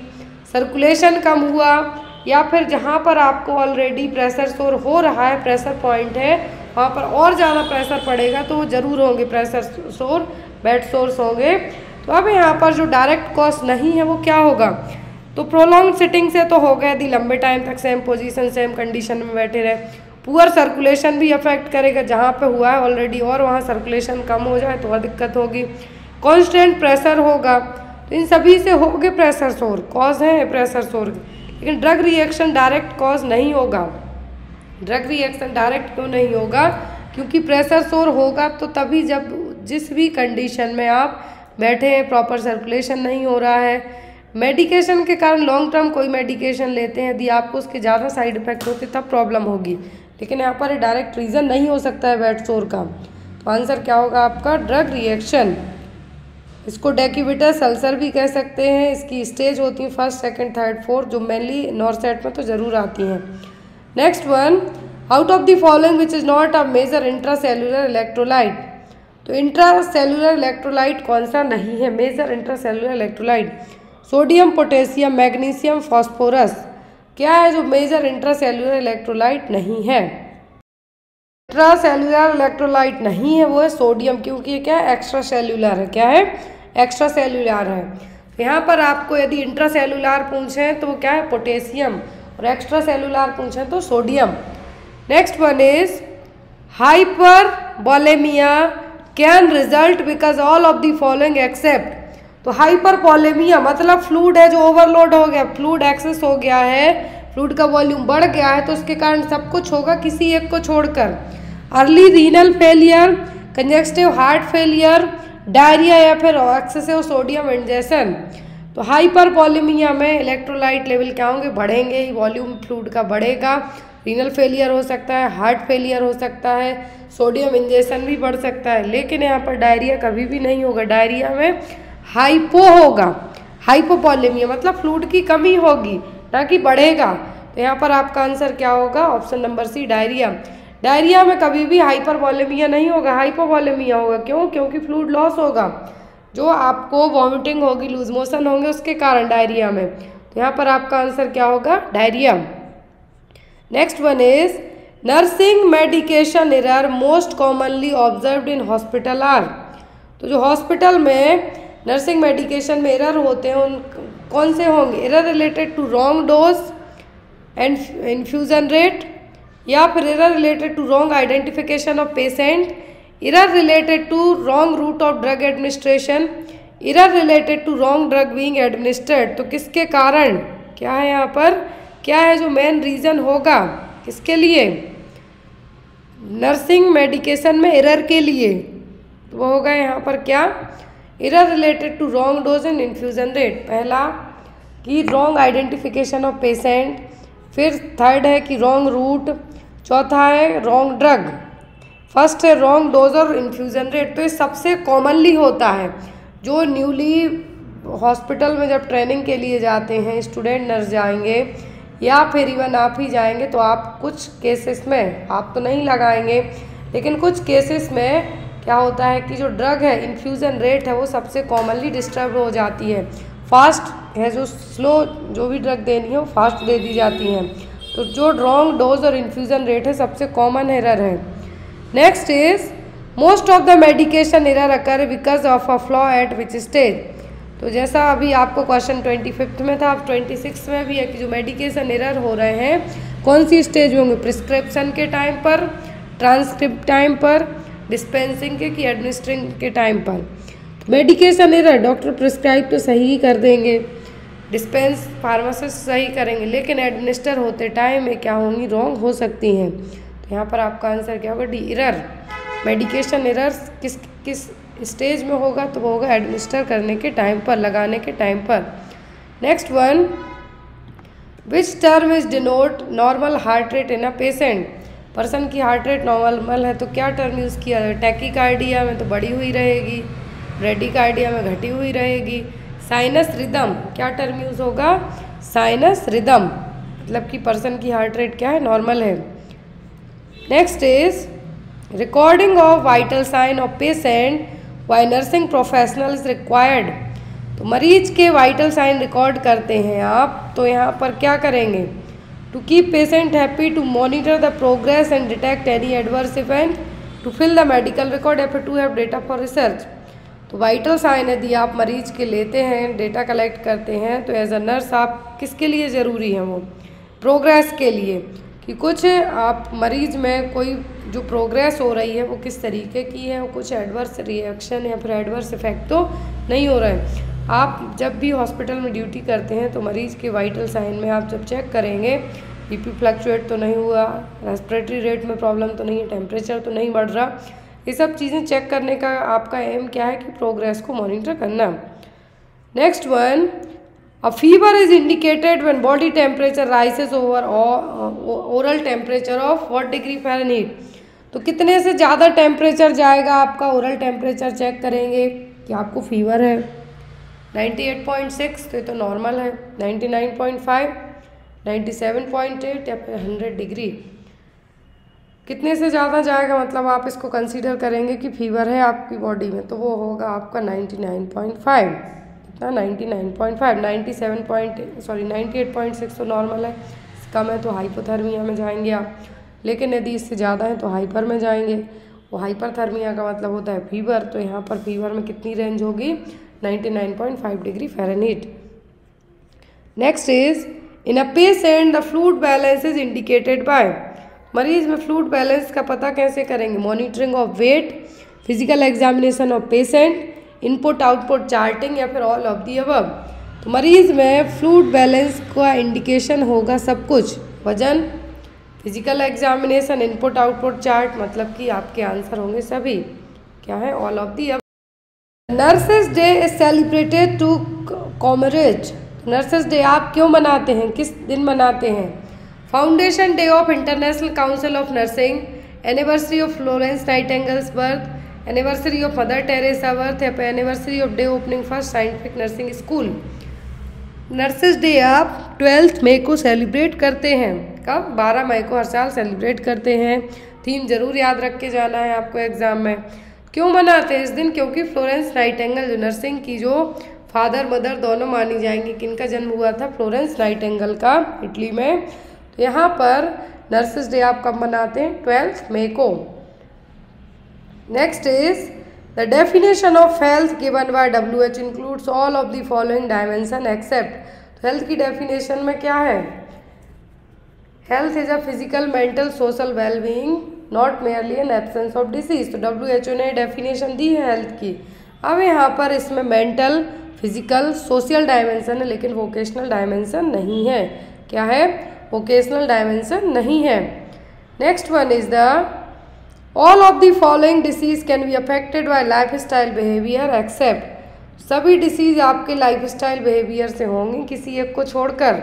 A: सर्कुलेशन कम हुआ, या फिर जहाँ पर आपको ऑलरेडी प्रेशर सोर हो रहा है, प्रेशर पॉइंट है, वहाँ पर और ज़्यादा प्रेशर पड़ेगा, तो वो जरूर होंगे प्रेशर सोर, बेड सोर्स होंगे। तो अब यहाँ पर जो डायरेक्ट कॉज नहीं है वो क्या होगा, तो प्रोलॉन्ग सिटिंग से तो होगा, यदि लंबे टाइम तक सेम पोजीशन सेम कंडीशन में बैठे रहे। पुअर सर्कुलेशन भी अफेक्ट करेगा, जहाँ पे हुआ है ऑलरेडी और वहाँ सर्कुलेशन कम हो जाए तो और दिक्कत होगी। कांस्टेंट प्रेशर होगा, तो इन सभी से होगे प्रेशर सोर, कॉज है प्रेशर सोर। लेकिन ड्रग रिएक्शन डायरेक्ट कॉज नहीं होगा। ड्रग रिएक्शन डायरेक्ट क्यों नहीं होगा, क्योंकि प्रेशर सोर होगा तो तभी जब जिस भी कंडीशन में आप बैठे हैं, प्रॉपर सर्कुलेशन नहीं हो रहा है, मेडिकेशन के कारण लॉन्ग टर्म कोई मेडिकेशन लेते हैं, यदि आपको उसके ज़्यादा साइड इफेक्ट होते तब प्रॉब्लम होगी, लेकिन यहाँ पर डायरेक्ट रीज़न नहीं हो सकता है बेड सोर का। तो आंसर क्या होगा आपका, ड्रग रिएक्शन। इसको डेक्यूबिटस अल्सर भी कह सकते हैं। इसकी स्टेज होती है फर्स्ट, सेकंड, थर्ड, फोर्थ, जो मेनली नॉर्सेट में तो ज़रूर आती हैं। Next one, out of the following which is not a major intracellular electrolyte, तो इंट्रासेल्युलर इलेक्ट्रोलाइट कौन सा नहीं है major intracellular electrolyte, sodium, potassium, magnesium, phosphorus, क्या है जो मेजर इंट्रासेल्युलर इलेक्ट्रोलाइट नहीं है। इंट्रासेल्युलर इलेक्ट्रोलाइट नहीं है वो है सोडियम, क्योंकि ये क्या है, एक्स्ट्रा सेल्युलर है। क्या है, एक्स्ट्रा सेल्युलर है। यहाँ पर आपको यदि इंट्रासेल्युलर पूछें तो क्या है, पोटेशियम, और एक्स्ट्रा सेल्युलर पूछें तो sodium. Next one is hypervolemia can result because all of the following except, तो हाइपरबोलेमिया मतलब फ्लूड है जो ओवरलोड हो गया, फ्लूड एक्सेस हो गया है, फ्लूड का वॉल्यूम बढ़ गया है, तो उसके कारण सब कुछ होगा किसी एक को छोड़कर। Early renal failure, congestive heart failure, diarrhoea, या फिर एक्सेसिव सोडियम इंजेक्शन। तो हाइपरबोलेमिया में इलेक्ट्रोलाइट लेवल क्या होंगे, बढ़ेंगे ही, वॉल्यूम फ्लूड का बढ़ेगा, रीनल फेलियर हो सकता है, हार्ट फेलियर हो सकता है, सोडियम इंजेक्शन भी बढ़ सकता है, लेकिन यहाँ पर डायरिया कभी भी नहीं होगा। डायरिया में हाइपो होगा, हाइपोबोलेमिया मतलब फ्लूड की कमी होगी ना कि बढ़ेगा। तो यहाँ पर आपका आंसर क्या होगा, option number C, diarrhoea. Diarrhoea में कभी भी हाइपरबोलेमिया नहीं होगा, हाइपोबोलेमिया होगा। क्यों, क्योंकि फ्लूड लॉस होगा, जो आपको वॉमिटिंग होगी, लूज मोशन होंगे, उसके कारण डायरिया में। तो यहाँ पर आपका आंसर क्या होगा, diarrhoea. Next one is nursing medication error most commonly observed in hospital are. तो जो हॉस्पिटल में नर्सिंग मेडिकेशन में एरर होते हैं उन कौन से होंगे? Error related to wrong dose and infusion rate, या फिर error related to wrong identification of patient, error related to wrong route of drug administration, error related to wrong drug being administered. तो किसके कारण क्या है यहाँ पर, क्या है जो मेन रीज़न होगा किसके लिए? नर्सिंग मेडिकेशन में एरर के लिए। तो वो होगा यहाँ पर क्या? Error related to wrong dose and infusion rate. पहला कि रॉन्ग आइडेंटिफिकेशन ऑफ पेशेंट, फिर थर्ड है कि रॉन्ग रूट, चौथा है रॉन्ग ड्रग, फर्स्ट है रॉन्ग डोज और इन्फ्यूज़न रेट। तो ये सबसे कॉमनली होता है। जो न्यूली हॉस्पिटल में जब ट्रेनिंग के लिए जाते हैं, स्टूडेंट नर्स जाएंगे या फिर इवन आप ही जाएंगे, तो आप कुछ केसेस में, आप तो नहीं लगाएंगे, लेकिन कुछ केसेस में क्या होता है कि जो ड्रग है, इन्फ्यूज़न रेट है, वो सबसे कॉमनली डिस्टर्ब हो जाती है। फास्ट है जो स्लो, जो भी ड्रग देनी है वो फास्ट दे दी जाती हैं। तो जो रॉन्ग डोज और इन्फ्यूज़न रेट है सबसे कॉमन एरर है। Next is most of the medication error occur because of a flaw eight which stage. तो जैसा अभी आपको क्वेश्चन 25 में था, अब 26 में भी है कि जो मेडिकेशन एरर हो रहे हैं कौन सी स्टेज में होंगे? प्रिस्क्रिप्शन के टाइम पर, ट्रांसक्रिप्ट टाइम पर, डिस्पेंसिंग के कि एडमिनिस्ट्रिंग के टाइम पर। मेडिकेशन एरर डॉक्टर प्रिस्क्राइब तो सही ही कर देंगे, डिस्पेंस फार्मासिस्ट सही करेंगे, लेकिन एडमिनिस्टर होते टाइम में क्या होंगी? रॉन्ग हो सकती हैं। तो यहाँ पर आपका आंसर क्या होगा? D, error. मेडिकेशन एरर किस स्टेज में होगा? तो वो होगा एडमिनिस्टर करने के टाइम पर, लगाने के टाइम पर। Next one, which term is denote normal heart rate in a patient. Person की हार्ट रेट नॉर्मल है तो क्या टर्म यूज़ किया जाए? टैकीकार्डिया में तो बढ़ी हुई रहेगी, ब्रेडिकार्डिया में घटी हुई रहेगी। साइनस रिदम, क्या टर्म यूज़ होगा? साइनस रिदम, मतलब कि पर्सन की हार्ट रेट क्या है? नॉर्मल है। Next is recording of vital sign of patient why nursing professional is required. तो मरीज के वाइटल साइन रिकॉर्ड करते हैं आप, तो यहाँ पर क्या करेंगे? To keep patient happy, to monitor the progress and detect any adverse event, to fill the medical record या फिर to have data for research. तो वाइटल साइन यदि आप मरीज के लेते हैं, डेटा कलेक्ट करते हैं, तो एज अ नर्स आप किसके लिए ज़रूरी हैं? वो प्रोग्रेस के लिए, कि कुछ आप मरीज में कोई जो प्रोग्रेस हो रही है वो किस तरीके की है, वो कुछ एडवर्स रिएक्शन या फिर एडवर्स इफेक्ट तो नहीं हो रहा है। आप जब भी हॉस्पिटल में ड्यूटी करते हैं तो मरीज़ के वाइटल साइन में आप जब चेक करेंगे, बीपी फ्लक्चुएट तो नहीं हुआ, रेस्पिरेटरी रेट में प्रॉब्लम तो नहीं है, टेम्परेचर तो नहीं बढ़ रहा, ये सब चीज़ें चेक करने का आपका एम क्या है? कि प्रोग्रेस को मॉनिटर करना। Next one, a fever is indicated when body temperature राइसेस over oral temperature of what degree Fahrenheit. तो कितने से ज़्यादा टेम्परेचर जाएगा आपका? ओरल टेम्परेचर चेक करेंगे कि आपको फीवर है 98.6, तो ये तो नॉर्मल है, 99.5, 97.8 या फिर 100 डिग्री। कितने से ज़्यादा जाएगा मतलब आप इसको कंसीडर करेंगे कि फीवर है आपकी बॉडी में, तो वो होगा आपका 99.5। कितना? 99.5, 98.6 तो नॉर्मल है, कम है तो हाइपोथर्मिया में जाएंगे आप, लेकिन यदि इससे ज़्यादा है तो हाइपर में जाएंगे। वो हाइपरथर्मिया का मतलब होता है फीवर, तो यहाँ पर फीवर में कितनी रेंज होगी? 99.5 degree Fahrenheit. Next is in a patient the fluid balance is indicated by. मरीज में फ्लूइड बैलेंस का पता कैसे करेंगे? Monitoring of weight, physical examination of patient, input output charting या फिर ऑल ऑफ दी अबव। तो मरीज में फ्लूइड बैलेंस का इंडिकेशन होगा सब कुछ, वजन, physical examination, input output chart, मतलब कि आपके आंसर होंगे सभी क्या है? All of the above. Nurses day is celebrated to commemorate. Nurses day आप क्यों मनाते हैं? किस दिन मनाते हैं? Foundation day of International Council of Nursing, anniversary of Florence Nightingale's birth, anniversary of Mother Teresa birth, या फिर anniversary of day opening first scientific nursing school. Nurses day आप 12 मई को सेलिब्रेट करते हैं। कब? 12 मई को हर साल सेलिब्रेट करते हैं। थीम जरूर याद रख के जाना है आपको एग्जाम में। क्यों मनाते हैं इस दिन? क्योंकि फ्लोरेंस नाइटिंगेल जो नर्सिंग की जो फादर मदर दोनों मानी जाएंगी, किनका जन्म हुआ था? फ्लोरेंस नाइटिंगेल का, इटली में। तो यहाँ पर नर्सेज डे आप कब मनाते हैं? 12 मई को। Next is the definition of health given by WHO includes all of the following dimension except. तो हेल्थ की डेफिनेशन में क्या है? Health is a physical, mental, social wellbeing, not merely an absence of disease. तो WHO ने डेफिनेशन दी है हेल्थ की। अब यहाँ पर इसमें मेंटल, फिजिकल, सोशल डायमेंशन है, लेकिन वोकेशनल डायमेंशन नहीं है। क्या है? वोकेशनल डायमेंशन नहीं है। Next one is the all of the following disease can be affected by life style behaviour except. सभी डिसीज आपके लाइफ स्टाइल बिहेवियर से होंगी, किसी एक को छोड़कर।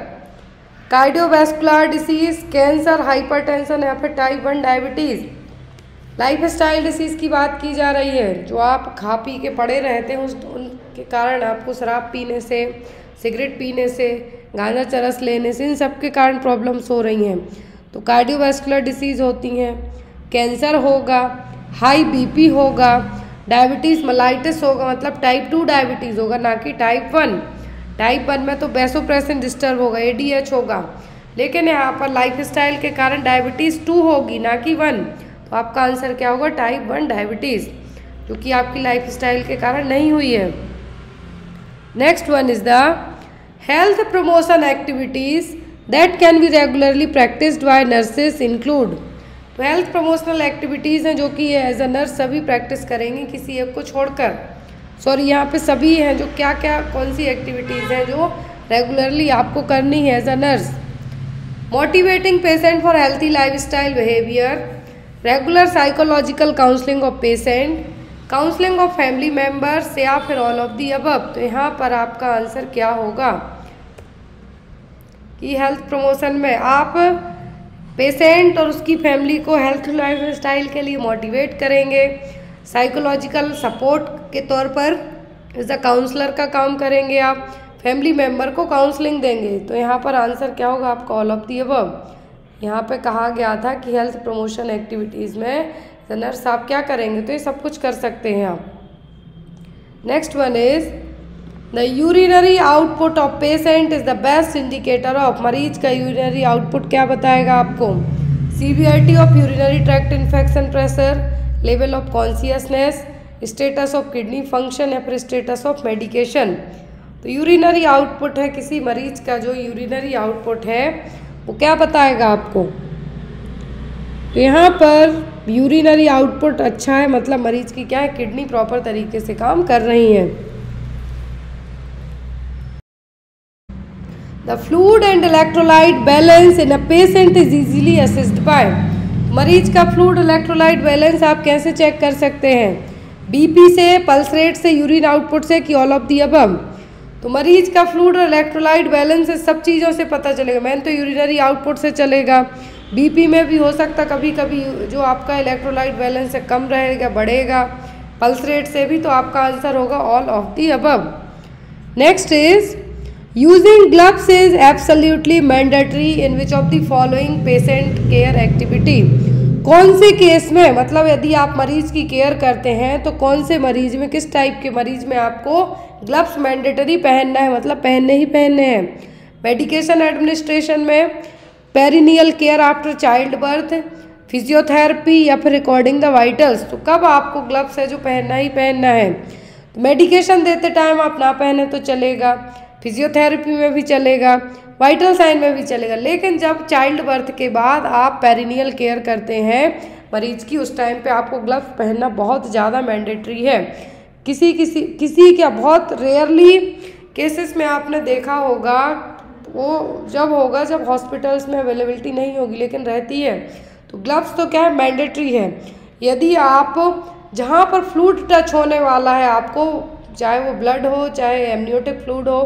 A: कार्डियोवैस्कुलर डिसीज, कैंसर, हाइपरटेंशन या फिर type 1 diabetes. Life style disease की बात की जा रही है, जो आप खा पी के पड़े रहते हैं उनके कारण, आपको शराब पीने से, सिगरेट पीने से, गांजा चरस लेने से, इन सब के कारण प्रॉब्लम्स हो रही हैं। तो कार्डियोवैस्कुलर डिसीज़ होती हैं, कैंसर होगा, हाई बीपी होगा, डायबिटीज़ मेलाइटिस होगा, मतलब टाइप 2 डायबिटीज़ होगा, ना कि टाइप 1। टाइप 1 में तो वैसोप्रेसिन डिस्टर्ब होगा, ADH होगा, लेकिन यहाँ पर लाइफ स्टाइल के कारण डायबिटीज़ 2 होगी, ना कि 1। तो आपका आंसर क्या होगा? टाइप 1 डायबिटीज़, जो कि आपकी लाइफ स्टाइल के कारण नहीं हुई है। Next one is the health promotion activities that can be regularly practised by nurses include. तो हेल्थ प्रमोशनल एक्टिविटीज़ हैं जो कि एज अ नर्स सभी प्रैक्टिस करेंगी, किसी एक को छोड़कर। सॉरी, यहाँ पे सभी हैं जो क्या क्या कौन सी एक्टिविटीज़ हैं जो रेगुलरली आपको करनी है as a nurse. Motivating patient for healthy life style behaviour, regular psychological counselling of patient, counselling of family members, या फिर ऑल ऑफ दी अबव। तो यहाँ पर आपका आंसर क्या होगा कि हेल्थ प्रमोशन में आप पेशेंट और उसकी फैमिली को हेल्थ लाइफ स्टाइल के लिए मोटिवेट करेंगे, साइकोलॉजिकल सपोर्ट के तौर पर एज अ काउंसलर का काम करेंगे, आप फैमिली मेम्बर को काउंसलिंग देंगे। तो यहाँ पर आंसर क्या होगा आपका? All of the above. यहाँ पे कहा गया था कि हेल्थ प्रमोशन एक्टिविटीज़ में नर्स आप क्या करेंगे? तो ये सब कुछ कर सकते हैं आप। Next one is the urinary output of patient is the best indicator of. मरीज का यूरिनरी आउटपुट क्या बताएगा आपको? Severity of urinary tract infection, pressure, level of consciousness, status of kidney function, या फिर स्टेटस ऑफ मेडिकेशन। तो यूरिनरी आउटपुट है किसी मरीज का, जो यूरिनरी आउटपुट है वो क्या बताएगा आपको? तो यहाँ पर यूरिनरी आउटपुट अच्छा है, मतलब मरीज की क्या है? किडनी प्रॉपर तरीके से काम कर रही है। The fluid and electrolyte balance in a patient is easily assessed by. मरीज का फ्लूइड इलेक्ट्रोलाइट बैलेंस आप कैसे चेक कर सकते हैं? बीपी से, पल्स रेट से, यूरिन आउटपुट से, कि ऑल ऑफ दी अबव? तो मरीज का फ्लूइड और इलेक्ट्रोलाइट बैलेंस सब चीज़ों से पता चलेगा। मैंने तो यूरिनरी आउटपुट से चलेगा, बीपी में भी हो सकता कभी कभी जो आपका इलेक्ट्रोलाइट बैलेंस है कम रहेगा, बढ़ेगा, पल्स रेट से भी। तो आपका आंसर होगा all of the above. Next is using gloves is absolutely mandatory in which of the following patient care activity. कौन से केस में, मतलब यदि आप मरीज की केयर करते हैं तो कौन से मरीज में, किस टाइप के मरीज में आपको ग्लव्स मैंडेटरी पहनना है, मतलब पहनने ही पहनने हैं? मेडिकेशन एडमिनिस्ट्रेशन में, perennial care after child birth, physiotherapy, या फिर रिकॉर्डिंग द वाइटल्स। तो कब आपको ग्लव्स है जो पहनना ही पहनना है? तो मेडिकेशन देते टाइम आप ना पहने तो चलेगा, फिजियोथेरेपी में भी चलेगा, वाइटल साइन में भी चलेगा, लेकिन जब चाइल्ड बर्थ के बाद आप पेरिनियल केयर करते हैं मरीज की, उस टाइम पे आपको ग्लव्स पहनना बहुत ज़्यादा मैंडेटरी है। किसी क्या बहुत रेयरली केसेस में आपने देखा होगा, वो जब होगा जब हॉस्पिटल्स में अवेलेबिलिटी नहीं होगी, लेकिन रहती है। तो ग्लव्स तो क्या है? मैंडेटरी है। यदि आप जहाँ पर फ्लूइड टच होने वाला है आपको, चाहे वो ब्लड हो, चाहे एमनियोटिक फ्लूइड हो,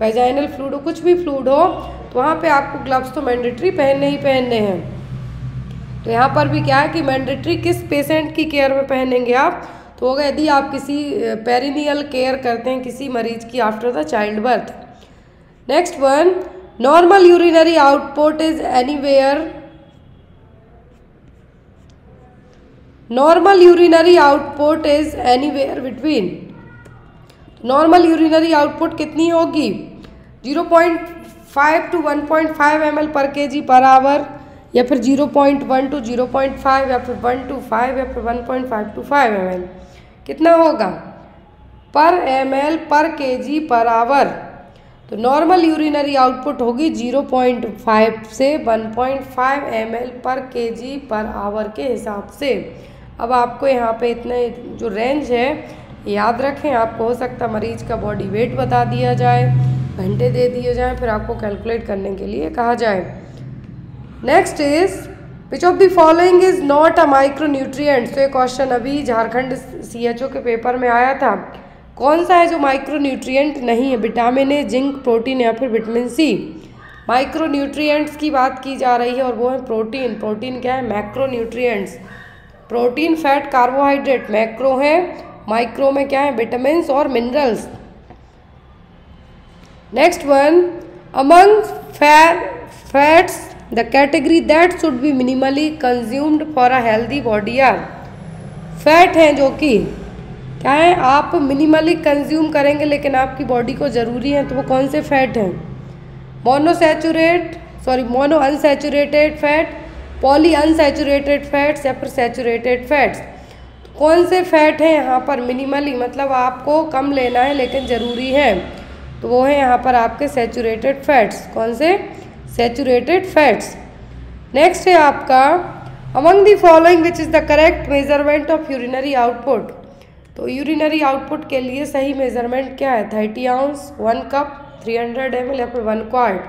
A: वेजाइनल फ्लूइड हो, कुछ भी फ्लूइड हो, तो वहाँ पे आपको ग्लव्स तो मैंडेटरी पहनने ही पहनने हैं। तो यहाँ पर भी क्या है कि मैंडेटरी किस पेशेंट की केयर में पहनेंगे आप? तो होगा यदि आप किसी पेरिनियल केयर करते हैं किसी मरीज की after the child birth. Next one, normal urinary output is anywhere. Normal urinary output is anywhere between. Normal urinary output कितनी होगी? 5 to 1.5 ml पर kg पर आवर, या फिर 0.1 to 0.5, या फिर 1 to 5, या फिर 1.5 to 5 ml। कितना होगा पर ml पर kg पर आवर? तो नॉर्मल यूरिनरी आउटपुट होगी 0.5 से 1.5 ml पर kg पर आवर के हिसाब से। अब आपको यहाँ पे इतने जो रेंज है याद रखें। आपको हो सकता है मरीज का बॉडी वेट बता दिया जाए, घंटे दे दिए जाए, फिर आपको कैलकुलेट करने के लिए कहा जाए। Next is which of the following is not a micronutrient. तो ये क्वेश्चन अभी झारखंड CHO के पेपर में आया था। कौन सा है जो माइक्रोन्यूट्रिएंट नहीं है? विटामिन ए, जिंक, प्रोटीन या फिर विटामिन सी। माइक्रोन्यूट्रिएंट्स की बात की जा रही है और वो है प्रोटीन। प्रोटीन क्या है? Macronutrients. Protein, fat, carbohydrate macro है, माइक्रो में क्या है? विटामिन और minerals. Next one, among fats the category that should be minimally consumed for a healthy body are. Fat हैं जो कि क्या है? आप मिनिमली कंज्यूम करेंगे लेकिन आपकी बॉडी को ज़रूरी है, तो वो कौन से फैट हैं? Mono unsaturated fat, poly unsaturated fats या फिर सैचुरेटेड फैट्स। कौन से फैट हैं यहाँ पर मिनिमली, मतलब आपको कम लेना है लेकिन ज़रूरी है, तो वो है यहाँ पर आपके सैचुरेटेड फैट्स। कौन से? Saturated fats. नेक्स्ट है आपका among the following which is the correct measurement of urinary output. तो यूरिनरी आउटपुट के लिए सही मेजरमेंट क्या है? 30 आउंस, 1 कप, 300 ml या फिर 1 क्वार्ट।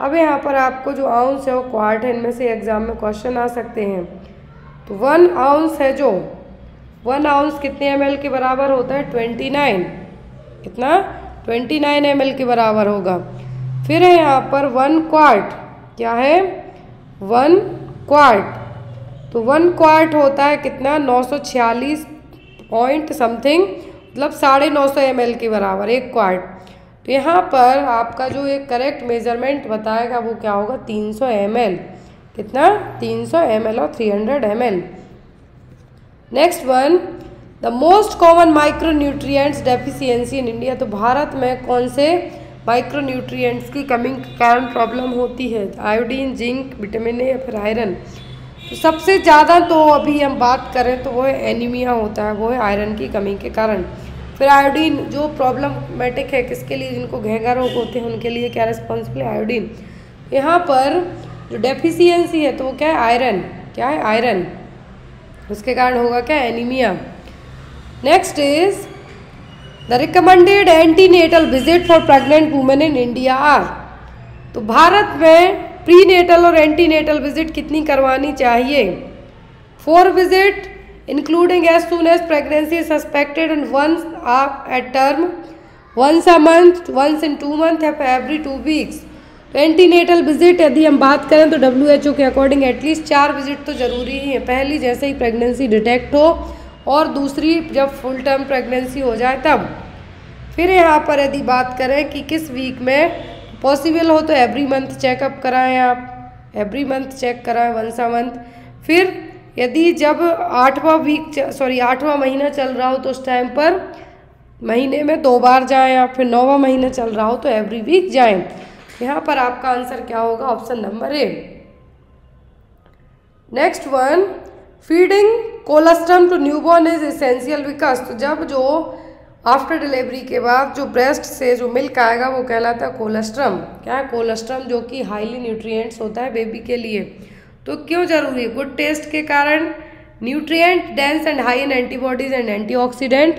A: अब यहाँ पर आपको जो आउंस है वो क्वार्ट है, इनमें से एग्जाम में क्वेश्चन आ सकते हैं। तो 1 आउंस है जो 1 आउंस कितने ml के बराबर होता है? 29। कितना? 29 ml के बराबर होगा। फिर है यहाँ पर 1 क्वार्ट। क्या है? 1 क्वार्ट। तो 1 क्वार्ट होता है कितना? 946 पॉइंट समथिंग, मतलब 950 ml के बराबर 1 क्वार्ट। तो यहाँ पर आपका जो एक करेक्ट मेजरमेंट बताएगा वो क्या होगा? 300 ml। कितना? 300 ml और 300 ml। Next one, the most common micronutrients deficiency in India. तो भारत में कौन से माइक्रोन्यूट्रिएंट्स की कमी के कारण प्रॉब्लम होती है? आयोडीन, जिंक, विटामिन ए या फिर आयरन। तो सबसे ज़्यादा तो अभी हम बात करें तो वो है एनीमिया होता है, वो है आयरन की कमी के कारण। फिर आयोडीन जो प्रॉब्लमैटिक है किसके लिए? जिनको घेंघा रोग होते हैं उनके लिए क्या रिस्पॉन्सिबल है? आयोडीन। यहाँ पर जो डेफिशिएंसी है तो वो क्या है? आयरन। क्या है? आयरन। उसके कारण होगा क्या? Anaemia. Next is the recommended antenatal visit for pregnant women in India are. तो भारत में प्रीनेटल और एंटीनेटल विजिट कितनी करवानी चाहिए? 4 visit including as soon as pregnancy suspected and once at term, once a month, once in 2 month या फिर एवरी 2 वीक्स। तो एंटीनेटल विजिट यदि हम बात करें तो WHO के अकॉर्डिंग एटलीस्ट 4 विजिट तो ज़रूरी ही है। पहली जैसे ही प्रेगनेंसी डिटेक्ट हो, और दूसरी जब फुल टर्म प्रेगनेंसी हो जाए तब। फिर यहाँ पर यदि बात करें कि किस वीक में पॉसिबल हो तो एवरी मंथ चेकअप कराएं आप, एवरी मंथ चेक कराएं, वंस अ मंथ। फिर यदि जब 8वां महीना चल रहा हो तो उस टाइम पर महीने में 2 बार जाएं आप। फिर 9वां महीना चल रहा हो तो एवरी वीक जाएं। यहाँ पर आपका आंसर क्या होगा? Option number A. Next one, feeding colostrum to newborn is essential because. तो जब जो आफ्टर डिलीवरी के बाद जो ब्रेस्ट से जो मिल्क आएगा वो कहलाता है कोलेस्ट्रम। क्या है? कोलेस्ट्रम, जो कि हाईली न्यूट्रिएंट्स होता है बेबी के लिए। तो क्यों जरूरी है? गुड टेस्ट के कारण, nutrient dense and high in antibodies and antioxidant,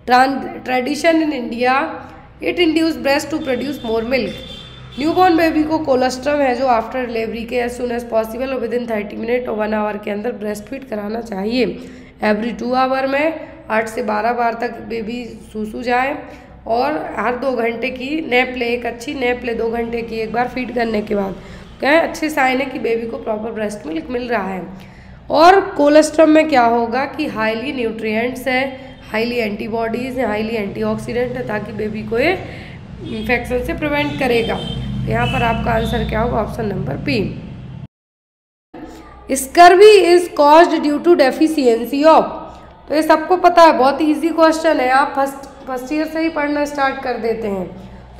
A: tradition in India, it induce breast to produce more milk. Newborn baby को कोलेस्ट्रम है जो आफ्टर डिलीवरी के एज सुन एज पॉसिबल और विद इन 30 मिनट और 1 आवर के अंदर ब्रेस्ट फीड कराना चाहिए। एवरी 2 आवर में 8 से 12 बार तक बेबी सूसू जाए, और हर 2 घंटे की नैप ले, एक अच्छी नैप ले 2 घंटे की एक बार फीड करने के बाद। क्या है? अच्छे साइन है कि बेबी को प्रॉपर ब्रेस्ट मिल्क मिल रहा है। और कोलेस्ट्रम में क्या होगा कि हाईली न्यूट्रिएंट्स है, हाईली एंटीबॉडीज़ हैं, हाईली एंटीऑक्सीडेंट है, ताकि बेबी को ये इन्फेक्शन से प्रिवेंट करेगा। यहाँ पर आपका आंसर क्या होगा? Option number B. Scurvy is caused due to deficiency of. तो ये सबको पता है, बहुत इजी क्वेश्चन है, आप फर्स्ट ईयर से ही पढ़ना स्टार्ट कर देते हैं।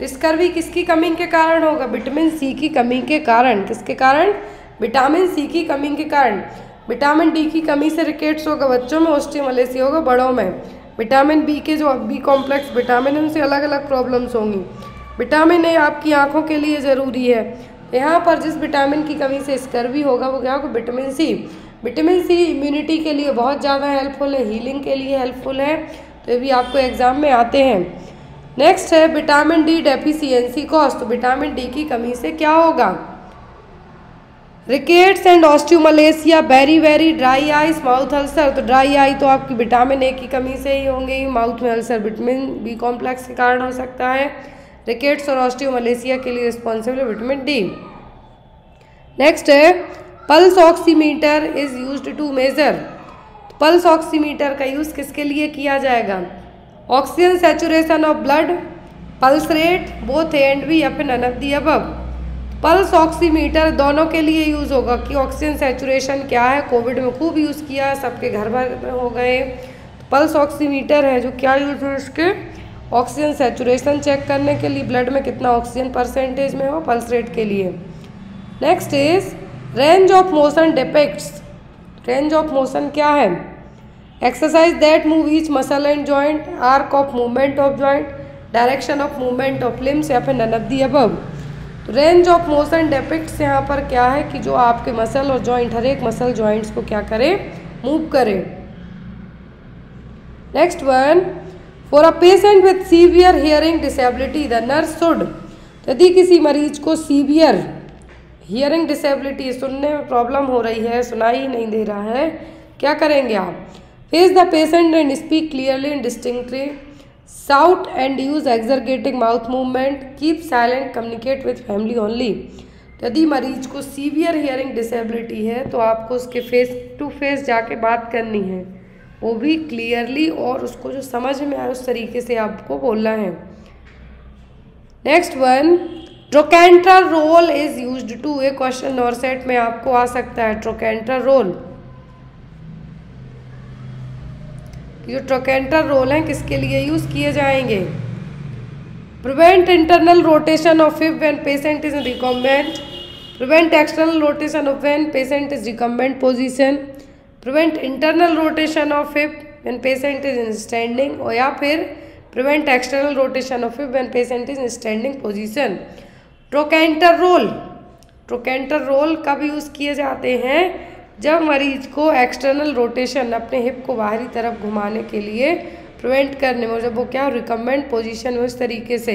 A: तो स्कर्वी किसकी कमी के कारण होगा? विटामिन सी की कमी के कारण। किसके कारण? विटामिन सी की कमी के कारण। विटामिन डी की कमी से रिकेट्स होगा बच्चों में, ऑस्टियोमलेसिया होगा बड़ों में। विटामिन बी के जो बी कॉम्प्लेक्स विटामिन उनसे अलग अलग प्रॉब्लम्स होंगी। विटामिन ए आपकी आँखों के लिए ज़रूरी है। यहाँ पर जिस विटामिन की कमी से स्कर्वी होगा वो क्या होगा? Vitamin C. Vitamin C immunity के लिए बहुत ज़्यादा हेल्पफुल है, हीलिंग के लिए हेल्पफुल है, तो ये भी आपको एग्जाम में आते हैं। नेक्स्ट है विटामिन डी डेफिशिएंसी कॉज। तो विटामिन डी की कमी से क्या होगा? Rickets and osteomalacia, very dry eyes, mouth ulcer. तो ड्राई आई तो आपकी विटामिन ए की कमी से ही होंगे। माउथ में अल्सर विटामिन बी कॉम्प्लेक्स के कारण हो सकता है। रिकेट्स और ऑस्टियोमलेसिया के लिए रिस्पॉन्सिबल है विटामिन डी। नेक्स्ट है pulse oximeter is used to measure. Pulse oximeter का यूज़ किसके लिए किया जाएगा? Oxygen saturation of blood, pulse rate, both A and B, या फिर none of the above. Pulse oximeter दोनों के लिए यूज़ होगा कि ऑक्सीजन सैचुरेशन क्या है, कोविड में खूब यूज़ किया है, सबके घर भर में हो गए। पल्स ऑक्सीमीटर है जो क्या यूज़ है इसके? ऑक्सीजन सैचुरेशन चेक करने के लिए, ब्लड में कितना ऑक्सीजन परसेंटेज में हो, पल्स रेट के लिए। Next is range of motion depicts. Range of motion क्या है? Exercise that move each muscle and joint, arc of movement of joint, direction of movement of limbs, या फिर none of the above. Range of motion depicts यहाँ पर क्या है कि जो आपके मसल और जॉइंट, हर एक मसल जॉइंट्स को क्या करे? मूव करे। Next one, for a patient with severe hearing disability the nurse should. यदि किसी मरीज को सीवियर हियरिंग डिसेबिलिटी, सुनने में प्रॉब्लम हो रही है, सुनाई ही नहीं दे रहा है, क्या करेंगे आप? Face the patient and speak clearly and distinctly, shout and use exaggerating mouth movement, keep silent, communicate with family only. यदि मरीज को सीवियर हियरिंग डिसेबिलिटी है तो आपको उसके फेस टू फेस जाके बात करनी है, वो भी क्लियरली, और उसको जो समझ में आए उस तरीके से आपको बोलना है। Next one, trochanter roll is used to. A question और सेट में आपको आ सकता है ट्रोकेंटर रोल। जो ट्रोकेंटर रोल हैं किसके लिए यूज़ किए जाएंगे? Prevent internal rotation of hip when patient is in recumbent, prevent external rotation of when patient is recumbent position, prevent internal rotation of hip when patient is in standing, और या फिर prevent external rotation of hip when patient is in standing position. Trochanter roll, trochanter roll कब यूज़ किए जाते हैं? जब मरीज को एक्सटर्नल रोटेशन, अपने हिप को बाहरी तरफ घुमाने के लिए प्रिवेंट करने में, जब वो क्या रिकम्बेंट पोजीशन में उस तरीके से,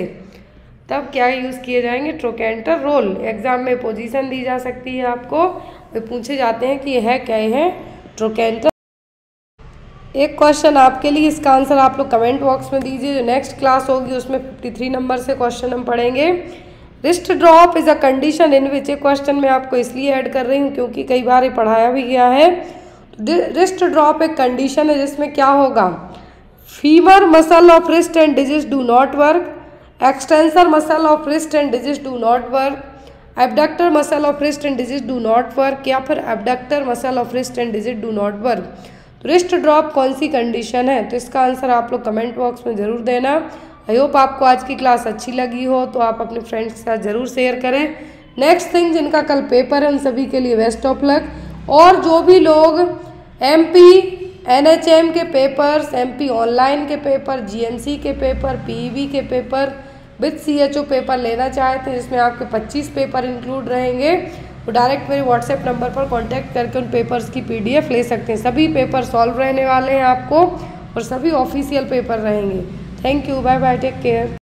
A: तब क्या यूज़ किए जाएंगे? Trochanter roll. एग्जाम में पोजीशन दी जा सकती है आपको, वे पूछे जाते हैं कि यह क्या है? ट्रोकेंटर। एक क्वेश्चन आपके लिए, इसका आंसर आप लोग कमेंट बॉक्स में दीजिए। जो नेक्स्ट क्लास होगी उसमें 53 नंबर से क्वेश्चन हम पढ़ेंगे। Wrist drop is a condition in which, एक क्वेश्चन में आपको इसलिए ऐड कर रही हूँ क्योंकि कई बार ये पढ़ाया भी गया है। रिस्ट ड्रॉप एक कंडीशन है जिसमें क्या होगा? Femur muscle of wrist and digits do not work, extensor muscle of wrist and digits do not work, abductor muscle of wrist and digit do not work, या फिर abductor muscle of wrist and digit do not work. तो रिस्ट ड्रॉप कौन सी कंडीशन है? तो इसका आंसर आप लोग कमेंट बॉक्स में ज़रूर देना। आई होप आपको आज की क्लास अच्छी लगी हो, तो आप अपने फ्रेंड्स के साथ ज़रूर शेयर करें। नेक्स्ट थिंग, जिनका कल पेपर है उन सभी के लिए बेस्ट ऑफ लक। और जो भी लोग MP NHM के पेपर्स, MP ऑनलाइन के पेपर, GMC के पेपर, PEB के पेपर विथ CHO पेपर लेना चाहते हैं जिसमें आपके 25 पेपर इंक्लूड रहेंगे, वो डायरेक्ट मेरे व्हाट्सएप नंबर पर कांटेक्ट करके उन पेपर्स की PDF ले सकते हैं। सभी पेपर सॉल्व रहने वाले हैं आपको और सभी ऑफिशियल पेपर रहेंगे। Thank you, bye bye, take care.